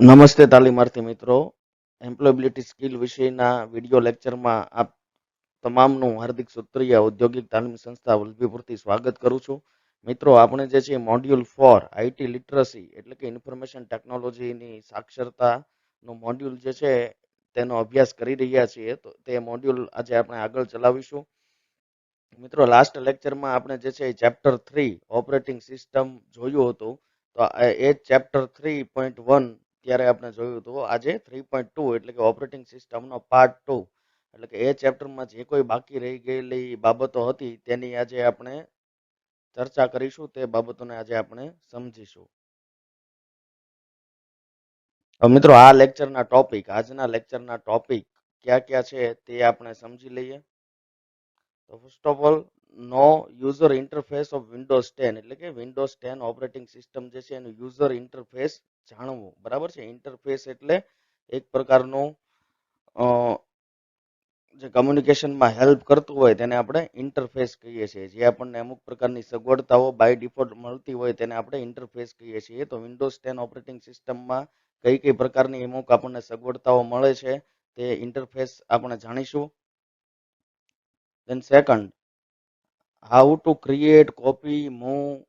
નમસ્તે તાલીમાર્થી મિત્રો, employability skill વિષયના વિડીયો લેક્ચરમાં આપ તમામનું હાર્દિક સૂત્રીય ઔદ્યોગિક તાલીમ સંસ્થા વલભીપુરથી સ્વાગત કરું છું. મિત્રો, આપણે જે છે મોડ્યુલ 4 આઈટી લિટરસી એટલે કે ઇન્ફોર્મેશન ટેકનોલોજીની સાક્ષરતાનું મોડ્યુલ જે છે તેનો અભ્યાસ કરી રહ્યા છીએ. તો તે મોડ્યુલ આજે આપણે આગળ ચલાવીશું. મિત્રો, લાસ્ટ લેક્ચરમાં આપણે જે છે ચેપ્ટર 3 ઓપરેટિંગ સિસ્ટમ જોયું હતું. તો એ ચેપ્ટર 3.1 ત્યારે આપણે જોયું હતું. આજે 3.2 એટલે કે ઓપરેટિંગ સિસ્ટમનો પાર્ટ 2 એટલે કે એ ચેપ્ટરમાં જે કોઈ બાકી રહી ગયેલી બાબતો હતી તેની આજે આપણે ચર્ચા કરીશું. તે બાબતોને આજે આપણે સમજીશું. મિત્રો, આજના લેક્ચરના ટોપિક ક્યાં ક્યાં છે તે આપણે સમજી લઈએ. તો ફર્સ્ટ ઓફ ઓલ, નો યુઝર ઇન્ટરફેસ ઓફ વિન્ડોઝ 10 એટલે કે વિન્ડોઝ 10 ઓપરેટિંગ સિસ્ટમ જે છે એનું યુઝર ઇન્ટરફેસ જાણવું. બરાબર છે. ઇન્ટરફેસ એટલે એક પ્રકારનું જે કમ્યુનિકેશનમાં હેલ્પ કરતું હોય તેને આપણે ઇન્ટરફેસ કહીએ છીએ. જે આપણને અમુક પ્રકારની સગવડતાઓ બાય ડિફોલ્ટ મળતી હોય તેને આપણે ઇન્ટરફેસ કહીએ છીએ. તો વિન્ડોઝ 10 ઓપરેટિંગ સિસ્ટમમાં કઈ કઈ પ્રકારની અમુક આપણને સગવડતાઓ મળે છે તે ઇન્ટરફેસ આપણે જાણીશું. Then second, how to create, copy, move,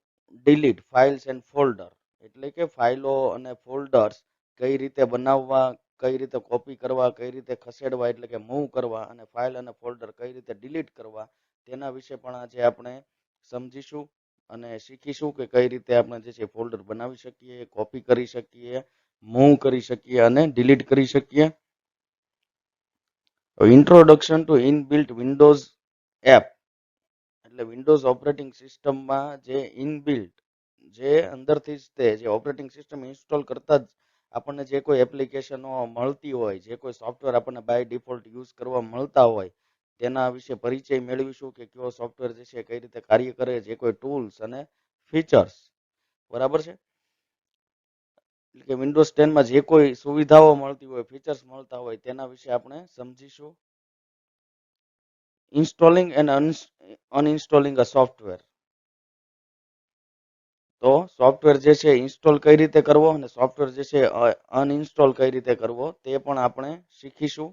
delete files and folder એટલે કે ફાઇલો અને ફોલ્ડર્સ કઈ રીતે બનાવવા, કઈ રીતે કોપી કરવા, કઈ રીતે ખસેડવા એટલે કે મૂવ કરવા, અને ફાઇલ અને ફોલ્ડર કઈ રીતે ડિલીટ કરવા તેના વિશે પણ આજે આપણે સમજીશું અને શીખીશું કે કઈ રીતે આપણે જે છે ફોલ્ડર બનાવી શકીએ, કોપી કરી શકીએ, મૂવ કરી શકીએ અને ડિલીટ કરી શકીએ. Introduction to inbuilt Windows app એટલે વિન્ડોઝ ઓપરેટિંગ સિસ્ટમમાં જે ઇનબિલ્ટ જે અંદરથી જ તે જે ઓપરેટિંગ સિસ્ટમ ઇન્સ્ટોલ કરતા જ આપણને જે કોઈ એપ્લિકેશનો મળતી હોય, જે કોઈ સોફ્ટવેર આપણને બાય ડિફોલ્ટ યુઝ કરવા મળતા હોય તેના વિશે પરિચય મેળવીશું કે કયો સોફ્ટવેર જે છે કઈ રીતે કાર્ય કરે, જે કોઈ ટૂલ્સ અને ફીચર્સ. બરાબર છે. એટલે કે વિન્ડોઝ 10માં જે કોઈ સુવિધાઓ મળતી હોય, ફીચર્સ મળતા હોય તેના વિશે આપણે સમજીશું. Installing and uninstalling a software. તો સોફ્ટવેર જે છે ઇન્સ્ટોલ કઈ રીતે કરવો અને સોફ્ટવેર જે છે અનઇન્સ્ટોલ કઈ રીતે કરવો તે પણ આપણે શીખીશું.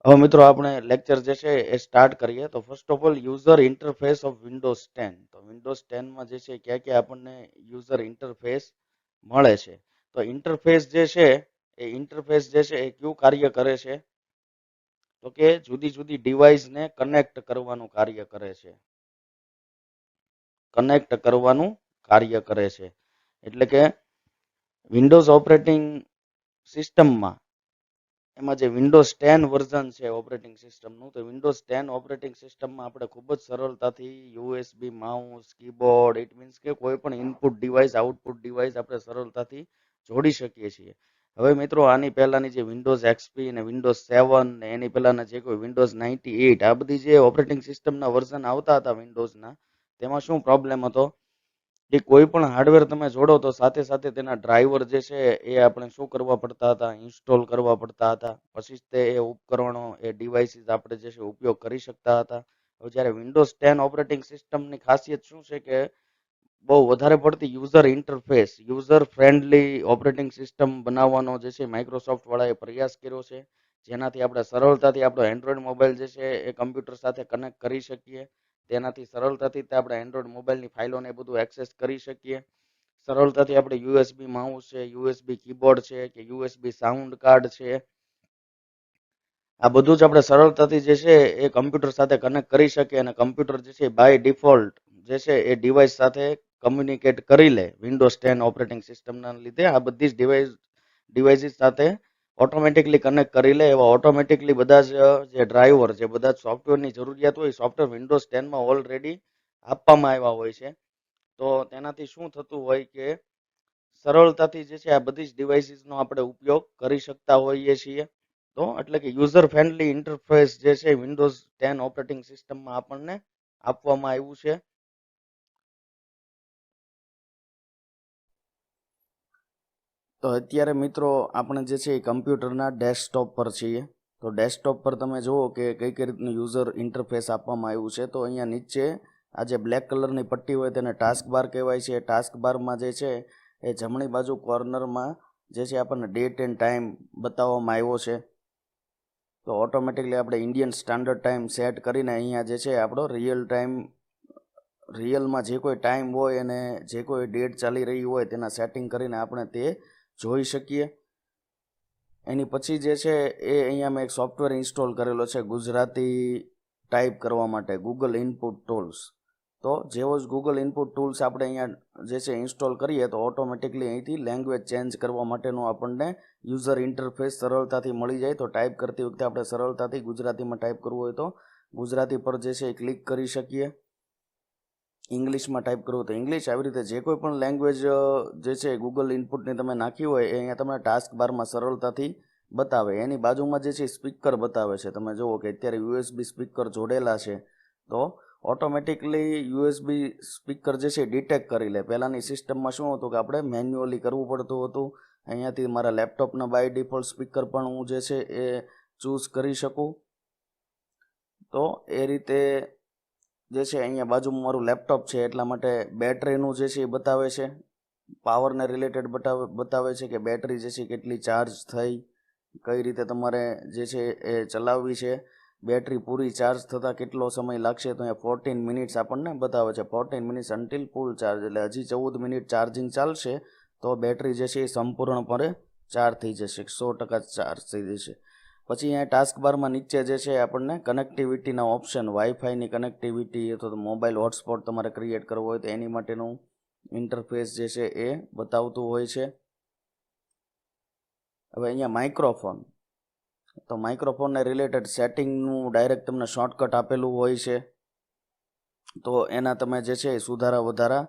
હવે મિત્રો, આપણે લેક્ચર જે છે એ સ્ટાર્ટ કરીએ. તો first of all, user interface of Windows 10. તો વિન્ડોઝ 10માં જે છે ક્યાં ક્યાં આપણને યુઝર ઇન્ટરફેસ મળે છે. તો ઇન્ટરફેસ જે છે એ કયું કાર્ય કરે છે? તો કે જુદી જુદી ડિવાઇસને કનેક્ટ કરવાનું કાર્ય કરે છે. એટલે કે વિન્ડોઝ ઓપરેટિંગ સિસ્ટમમાં એમાં જે વિન્ડોઝ 10 વર્ઝન છે ઓપરેટિંગ સિસ્ટમનું, તો વિન્ડોઝ 10 ઓપરેટિંગ સિસ્ટમમાં આપણે ખૂબ જ સરળતાથી USB mouse, keyboard, it means કે કોઈ પણ ઇનપુટ ડિવાઇસ, આઉટપુટ ડિવાઇસ આપણે સરળતાથી જોડી શકીએ છીએ. હવે મિત્રો, આની પહેલાની જે વિન્ડોઝ એક્સપી અને વિન્ડોઝ 7 ને એની પહેલાના જે કોઈ વિન્ડોઝ 98 આ બધી જે ઓપરેટિંગ સિસ્ટમના વર્ઝન આવતા હતા વિન્ડોઝના, તેમાં શું પ્રોબ્લેમ હતો કે કોઈ પણ હાર્ડવેર તમે જોડો તો સાથે સાથે તેના ડ્રાઈવર જે છે એ આપણે શું કરવા પડતા હતા? ઇન્સ્ટોલ કરવા પડતા હતા. પછી તે એ ઉપકરણો, એ ડિવાઇસીસ આપણે જે છે ઉપયોગ કરી શકતા હતા. હવે જ્યારે વિન્ડોઝ 10 ઓપરેટિંગ સિસ્ટમની ખાસિયત શું છે કે બહુ વધારે પડતી user interface, user friendly operating system બનાવવાનો જે છે માઇક્રોસોફ્ટ વાળાએ પ્રયાસ કર્યો છે, જેનાથી આપણે સરળતાથી આપણો એન્ડ્રોઈડ મોબાઈલ જે છે એ કમ્પ્યુટર સાથે કનેક્ટ કરી શકીએ. તેનાથી સરળતાથી આપણે એન્ડ્રોઈડ મોબાઈલની ફાઇલોને બધું એક્સેસ કરી શકીએ. સરળતાથી આપણે યુએસબી માઉસ છે, યુએસબી કીબોર્ડ છે કે યુએસબી સાઉન્ડ કાર્ડ છે, આ બધું જ આપણે સરળતાથી જે છે એ કમ્પ્યુટર સાથે કનેક્ટ કરી શકીએ. અને કમ્પ્યુટર જે છે બાય ડિફોલ્ટ જે છે એ ડિવાઇસ સાથે કમ્યુનિકેટ કરી લે. વિન્ડોઝ 10 ઓપરેટિંગ સિસ્ટમના લીધે આ બધી જ ડિવાઇસીસ સાથે ઓટોમેટિકલી કનેક્ટ કરી લે. એવા ઓટોમેટિકલી બધા જ જે ડ્રાઈવર, જે બધા જ સોફ્ટવેરની જરૂરિયાત હોય, સોફ્ટવેર વિન્ડોઝ 10માં ઓલરેડી આપવામાં આવ્યા હોય છે. તો તેનાથી શું થતું હોય કે સરળતાથી જે છે આ બધી જ ડિવાઇસીસનો આપણે ઉપયોગ કરી શકતા હોઈએ છીએ. તો એટલે કે યુઝર ફ્રેન્ડલી ઇન્ટરફેસ જે છે વિન્ડોઝ 10 ઓપરેટિંગ સિસ્ટમમાં આપણને આપવામાં આવ્યું છે. તો અત્યારે મિત્રો આપણે જે છે એ કમ્પ્યુટરના ડેસ્કટોપ પર છીએ. તો ડેસ્કટોપ પર તમે જુઓ કે કઈ કઈ રીતનું યુઝર ઇન્ટરફેસ આપવામાં આવ્યું છે. તો અહીંયા નીચે આ જે બ્લેક કલરની પટ્ટી હોય તેને ટાસ્ક બાર કહેવાય છે. ટાસ્ક બારમાં જે છે એ જમણી બાજુ કોર્નરમાં જે છે આપણને ડેટ એન્ડ ટાઈમ બતાવવામાં આવ્યો છે. તો ઓટોમેટિકલી આપણે ઇન્ડિયન સ્ટાન્ડર્ડ ટાઈમ સેટ કરીને અહીંયા જે છે આપણો રિયલમાં જે કોઈ ટાઈમ હોય અને જે કોઈ ડેટ ચાલી રહી હોય તેના સેટિંગ કરીને આપણે તે જોઈ શકીએ. એની પછી જે છે એ અહીંયા મેં એક સોફ્ટવેર ઇન્સ્ટોલ કરેલો છે ગુજરાતી ટાઈપ કરવા માટે, ગૂગલ ઇનપુટ ટૂલ્સ. તો જેવો જ ગૂગલ ઇનપુટ ટૂલ્સ આપણે અહીંયા જે છે ઇન્સ્ટોલ કરીએ તો ઓટોમેટિકલી અહીંથી લેંગ્વેજ ચેન્જ કરવા માટેનું આપણને યુઝર ઇન્ટરફેસ સરળતાથી મળી જાય. તો ટાઈપ કરતી વખતે આપણે સરળતાથી ગુજરાતીમાં ટાઈપ કરવું હોય તો ગુજરાતી પર જે છે એ ક્લિક કરી શકીએ. ઇંગ્લિશમાં ટાઈપ કરવું તો ઇંગ્લિશ, આવી રીતે જે કોઈ પણ લેંગ્વેજ જે છે ગૂગલ ઇનપુટની તમે નાખી હોય એ અહીંયા તમને ટાસ્ક બારમાં સરળતાથી બતાવે. એની બાજુમાં જે છે સ્પીકર બતાવે છે. તમે જુઓ કે અત્યારે યુએસબી સ્પીકર જોડેલા છે તો ઓટોમેટિકલી યુએસબી સ્પીકર જે છે ડિટેક્ટ કરી લે. પહેલાંની સિસ્ટમમાં શું હતું કે આપણે મેન્યુઅલી કરવું પડતું હતું. અહીંયાથી મારા લેપટોપના બાય ડિફોલ્ટ સ્પીકર પણ હું જે છે એ ચૂઝ કરી શકું. તો એ રીતે જે છે અહીંયા બાજુમાં મારું લેપટોપ છે એટલા માટે બેટરીનું જે છે એ બતાવે છે, પાવરને રિલેટેડ બતાવે છે કે બેટરી જે છે કેટલી ચાર્જ થઈ, કઈ રીતે તમારે જે છે એ ચલાવવી છે. બેટરી પૂરી ચાર્જ થતાં કેટલો સમય લાગશે તો અહીંયા 14 મિનિટ્સ આપણને બતાવે છે. 14 મિનિટ્સ અન્ટિલ ફૂલ ચાર્જ, એટલે હજી 14 મિનિટ ચાર્જિંગ ચાલશે તો બેટરી જે છે એ સંપૂર્ણપણે ચાર્જ થઈ જશે, 100% ચાર્જ થઈ જશે. પછી અહીંયા ટાસ્ક બારમાં નીચે જે છે આપણને કનેક્ટિવિટીના ઓપ્શન, વાઈફાઈની કનેક્ટિવિટી અથવા તો મોબાઈલ હોટસ્પોટ તમારે ક્રિએટ કરવો હોય તો એની માટેનું ઇન્ટરફેસ જે છે એ બતાવતું હોય છે. હવે અહીંયા માઇક્રોફોન, તો માઇક્રોફોનને રિલેટેડ સેટિંગનું ડાયરેક્ટ તમને શોર્ટકટ આપેલું હોય છે. તો એના તમે જે છે સુધારા વધારા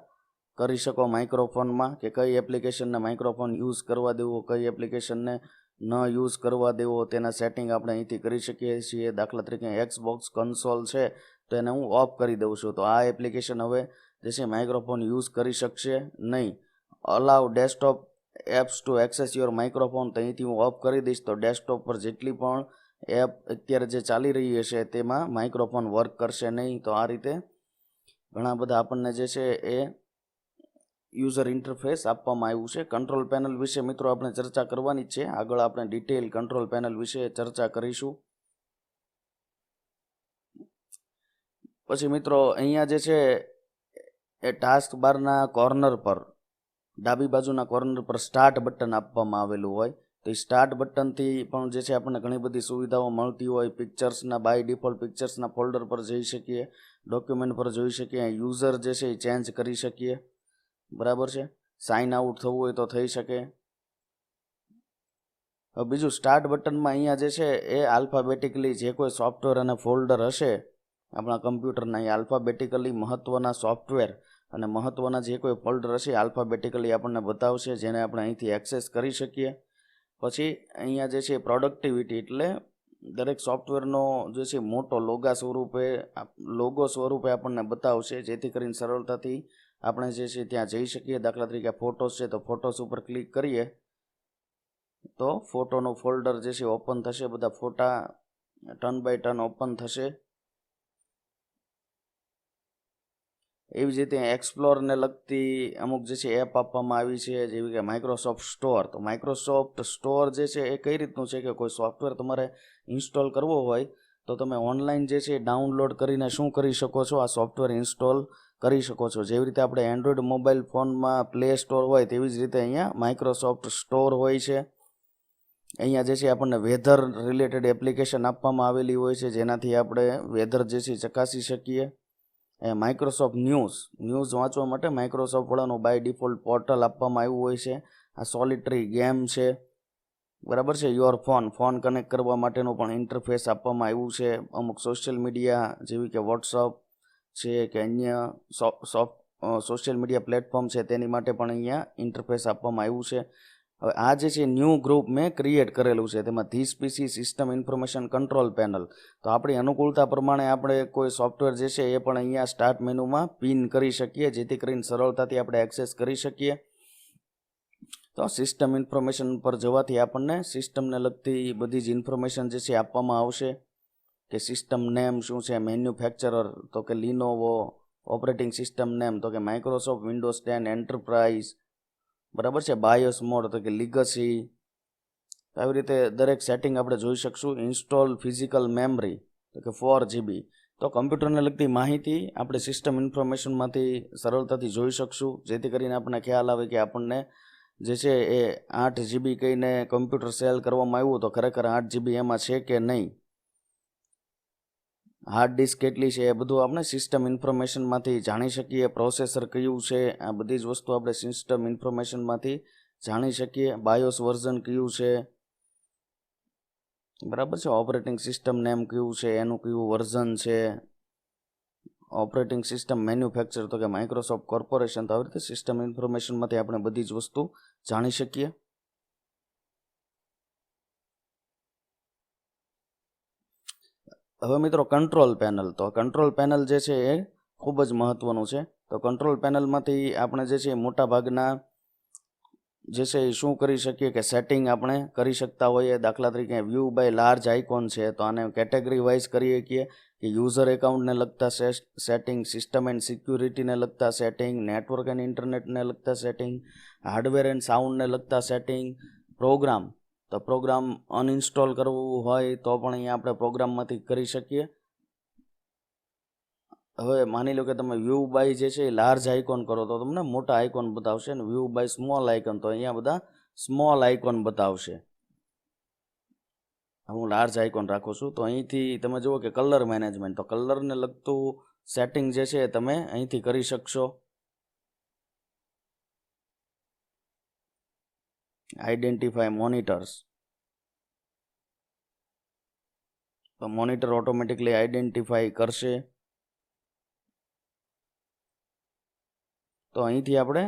કરી શકો માઇક્રોફોનમાં, કે કઈ એપ્લિકેશનને માઇક્રોફોન યુઝ કરવા દેવો, કઈ એપ્લિકેશનને ન યુઝ કરવા દેવો, તેના સેટિંગ આપણે અહીંથી કરી શકીએ છીએ. દાખલા તરીકે એક્સબોક્સ કન્સોલ છે તો એને હું ઓફ કરી દઉં છું, તો આ એપ્લિકેશન હવે જે છે માઇક્રોફોન યુઝ કરી શકશે નહીં. Allow desktop apps two access your microphone, તો અહીંથી હું ઓફ કરી દઈશ તો ડેસ્કટોપ પર જેટલી પણ એપ અત્યારે જે ચાલી રહી હશે તેમાં માઇક્રોફોન વર્ક કરશે નહીં. તો આ રીતે ઘણા બધા આપણને જે છે એ યુઝર ઇન્ટરફેસ આપવામાં આવ્યું છે. કંટ્રોલ પેનલ વિશે મિત્રો આપણે ચર્ચા કરવાની છે. આગળ આપણે ડિટેલ કંટ્રોલ પેનલ વિશે ચર્ચા કરીશું. પછી મિત્રો અહીંયા જે છે એ ટાસ્ક બારના કોર્નર પર, ડાબી બાજુના કોર્નર પર સ્ટાર્ટ બટન આપવામાં આવેલું હોય. તો એ સ્ટાર્ટ બટનથી પણ જે છે આપણને ઘણી બધી સુવિધાઓ મળતી હોય. પિક્ચર્સના બાય ડિફોલ્ટ પિક્ચર્સના ફોલ્ડર પર જઈ શકીએ, ડોક્યુમેન્ટ પર જોઈ શકીએ, યુઝર જે છે એ ચેન્જ કરી શકીએ. બરાબર છે, સાઇન આઉટ થવું હોય તો થઈ શકે. હવે બીજું સ્ટાર્ટ બટનમાં અહીંયા જે છે એ આલ્ફાબેટિકલી જે કોઈ સોફ્ટવેર અને ફોલ્ડર હશે આપણા કમ્પ્યુટરના, એ આલ્ફાબેટિકલી મહત્ત્વના સોફ્ટવેર અને મહત્ત્વના જે કોઈ ફોલ્ડર હશે આલ્ફાબેટિકલી આપણને બતાવશે, જેને આપણે અહીંથી એક્સેસ કરી શકીએ. પછી અહીંયા જે છે પ્રોડક્ટિવિટી, એટલે દરેક સોફ્ટવેરનો જે છે મોટો લોગો સ્વરૂપે આપણને બતાવશે, જેથી કરીને સરળતાથી આપણે જે છે ત્યાં જઈ શકીએ. દાખલા તરીકે ફોટોસ છે તો ફોટોસ ઉપર ક્લિક કરીએ તો ફોટોનું ફોલ્ડર જે છે ઓપન થશે, બધા ફોટા ટર્ન બાય ટર્ન ઓપન થશે. એવી જ રીતે એક્સપ્લોરને લગતી અમુક જે છે એપ આપવામાં આવી છે, જેવી કે માઇક્રોસોફ્ટ સ્ટોર. તો માઇક્રોસોફ્ટ સ્ટોર જે છે એ કઈ રીતનું છે કે કોઈ સોફ્ટવેર તમારે ઇન્સ્ટોલ કરવો હોય તો તમે ઓનલાઈન જે છે ડાઉનલોડ કરીને શું કરી શકો છો, આ સોફ્ટવેર ઇન્સ્ટોલ કરી શકો છો. જેવી રીતે આપણે એન્ડ્રોઈડ મોબાઈલ ફોનમાં પ્લે સ્ટોર હોય તેવી જ રીતે અહીંયા માઇક્રોસોફ્ટ સ્ટોર હોય છે. અહીંયા જે છે આપણને વેધર રિલેટેડ એપ્લિકેશન આપવામાં આવેલી હોય છે, જેનાથી આપણે વેધર જે છે ચકાસી શકીએ. માઇક્રોસોફ્ટ ન્યૂઝ વાંચવા માટે માઇક્રોસોફ્ટ વાળાનું બાય ડિફોલ્ટ પોર્ટલ આપવામાં આવ્યું હોય છે. આ સોલિટરી ગેમ છે, બરાબર છે. યોર ફોન કનેક્ટ કરવા માટેનું પણ ઇન્ટરફેસ આપવામાં આવ્યું છે. અમુક સોશિયલ મીડિયા જેવી કે વોટ્સઅપ છે કે અન્ય સોશિયલ મીડિયા પ્લેટફોર્મ છે તેની માટે પણ અહીંયા ઇન્ટરફેસ આપવામાં આવ્યું છે. હવે આ જે છે ન્યૂ ગ્રુપ મેં ક્રિએટ કરેલું છે, તેમાં this PC system information control panel. તો આપણી અનુકૂળતા પ્રમાણે આપણે કોઈ સોફ્ટવેર જે છે એ પણ અહીંયા સ્ટાર્ટ મેનુમાં પિન કરી શકીએ, જેથી કરીને સરળતાથી આપણે એક્સેસ કરી શકીએ. તો સિસ્ટમ ઇન્ફોર્મેશન પર જવાથી આપણને સિસ્ટમને લગતી બધી જ ઇન્ફોર્મેશન જે છે આપવામાં આવશે, કે સિસ્ટમ નેમ શું છે, મેન્યુફેક્ચરર તો કે લિનોવો, ઓપરેટિંગ સિસ્ટમ નેમ તો કે માઇક્રોસોફ્ટ વિન્ડોઝ 10 એન્ટરપ્રાઇઝ, બરાબર છે. બાયોસ મોડ તો કે લીગસી. આવી રીતે દરેક સેટિંગ આપણે જોઈ શકશું. ઇન્સ્ટોલ ફિઝિકલ મેમરી તો કે 4 GB. તો કમ્પ્યુટરને લગતી માહિતી આપણે સિસ્ટમ ઇન્ફોર્મેશનમાંથી સરળતાથી જોઈ શકશું, જેથી કરીને આપણને ખ્યાલ આવે કે આપણને જે છે એ 8 GB કહીને કમ્પ્યુટર સેલ કરવામાં આવ્યું તો ખરેખર 8 GB એમાં છે કે નહીં, હાર્ડ ડિસ્ક કેટલી છે, એ બધું આપણે સિસ્ટમ ઇન્ફોર્મેશનમાંથી જાણી શકીએ. પ્રોસેસર કયું છે, આ બધી જ વસ્તુ આપણે સિસ્ટમ ઇન્ફોર્મેશનમાંથી જાણી શકીએ. બાયોસ વર્ઝન કયું છે, બરાબર છે. ઓપરેટિંગ સિસ્ટમ નેમ કયું છે, એનું કયું વર્ઝન છે. ઓપરેટિંગ સિસ્ટમ મેન્યુફેક્ચર તો કે માઇક્રોસોફ્ટ કોર્પોરેશન. તો આવી રીતે સિસ્ટમ ઇન્ફોર્મેશનમાંથી આપણે બધી જ વસ્તુ જાણી શકીએ. હવે મિત્રો કંટ્રોલ પેનલ, તો કંટ્રોલ પેનલ જે છે એ ખૂબ જ મહત્વનું છે. તો કંટ્રોલ પેનલમાંથી આપણે જે છે મોટા ભાગના જે છે એ શું કરી શકીએ કે સેટિંગ આપણે કરી શકતા હોઈએ. દાખલા તરીકે વ્યૂ બાય લાર્જ આઇકોન છે, તો આને કેટેગરી વાઇઝ કરી શકીએ કે યુઝર એકાઉન્ટને લગતા સેટિંગ, સિસ્ટમ એન્ડ સિક્યુરિટીને લગતા સેટિંગ, નેટવર્ક એન્ડ ઇન્ટરનેટને લગતા સેટિંગ, હાર્ડવેર એન્ડ સાઉન્ડને લગતા સેટિંગ, પ્રોગ્રામ, તો પ્રોગ્રામ અનઇન્સ્ટોલ કરવું હોય તો પણ અહીંયા આપણે પ્રોગ્રામમાંથી કરી શકીએ. હવે માની લો કે તમે વ્યૂ બાય જે છે એ લાર્જ આઇકોન કરો તો તમને મોટા આઇકોન બતાવશે, અને વ્યૂ બાય સ્મોલ આઇકોન તો અહીંયા બધા સ્મોલ આઇકોન બતાવશે. હું લાર્જ આઇકોન રાખું છું. તો અહીંથી તમે જુઓ કે કલર મેનેજમેન્ટ, તો કલરને લગતું સેટિંગ જે છે તમે અહીંથી કરી શકશો. આઈડેન્ટિફાય મોનિટર્સ, તો મોનિટર ઓટોમેટિકલી આઈડેન્ટિફાઈ કરશે. તો અહીંથી આપણે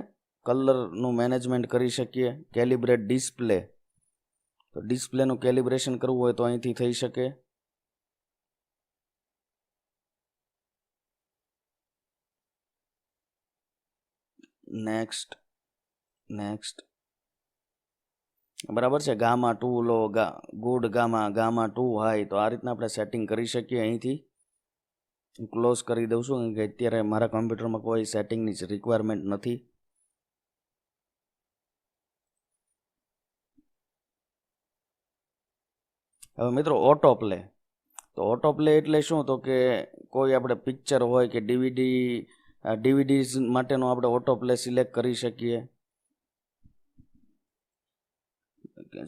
કલરનું મેનેજમેન્ટ કરી શકીએ. કેલિબ્રેટ ડિસ્પ્લે, તો ડિસ્પ્લેનું કેલિબ્રેશન કરવું હોય તો અહીંથી થઈ શકે. નેક્સ્ટ બરાબર છે. ગામા 2 લો, ગુડ ગામા 2 હાઈ, તો આ રીતના આપણે સેટિંગ કરી શકીએ. અહીંથી હું ક્લોઝ કરી દઉં છું કે અત્યારે મારા કમ્પ્યુટરમાં કોઈ સેટિંગની જ રિક્વાયરમેન્ટ નથી. હવે મિત્રો ઓટો પ્લે, તો ઓટો પ્લે એટલે શું, તો કે કોઈ આપણે પિક્ચર હોય કે ડીવીડીઝ માટેનો આપણે ઓટો પ્લે સિલેક્ટ કરી શકીએ.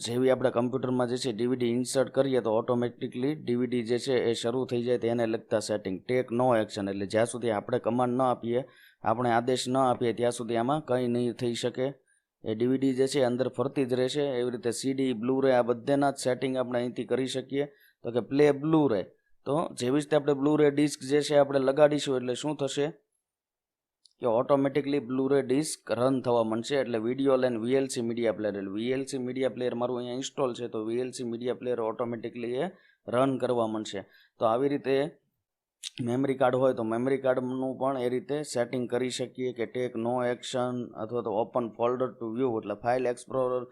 જેવી આપણે કમ્પ્યુટરમાં જે છે ડીવીડી ઇન્સર્ટ કરીએ તો ઓટોમેટિકલી ડીવીડી જે છે એ શરૂ થઈ જાય. તેને લગતા સેટિંગ. ટેક નો એક્શન, એટલે જ્યાં સુધી આપણે કમાન્ડ ન આપીએ, આપણે આદેશ ન આપીએ, ત્યાં સુધી આમાં કંઈ નહીં થઈ શકે. એ ડીવીડી જે છે અંદર ફરતી જ રહેશે. એવી રીતે સીડી, બ્લુ-રે, આ બધાના જ સેટિંગ આપણે અહીંથી કરી શકીએ. તો કે પ્લે બ્લુ-રે, તો જેવી રીતે આપણે બ્લુ-રે ડિસ્ક જે છે આપણે લગાડીશું એટલે શું થશે કે ઓટોમેટિકલી બ્લુ-રે ડિસ્ક રન થવા માંડશે. એટલે વિડીયો લેન વીએલસી મીડિયા પ્લેયર, એટલે વીએલસી મીડિયા પ્લેયર મારું અહીંયા ઇન્સ્ટોલ છે, તો વીએલસી મીડિયા પ્લેયર ઓટોમેટિકલી એ રન કરવા માંડશે. તો આવી રીતે મેમરી કાર્ડ હોય તો મેમરી કાર્ડનું પણ એ રીતે સેટિંગ કરી શકીએ કે ટેક નો એક્શન, અથવા તો ઓપન ફોલ્ડર ટુ વ્યૂ, એટલે ફાઇલ એક્સપ્લોરર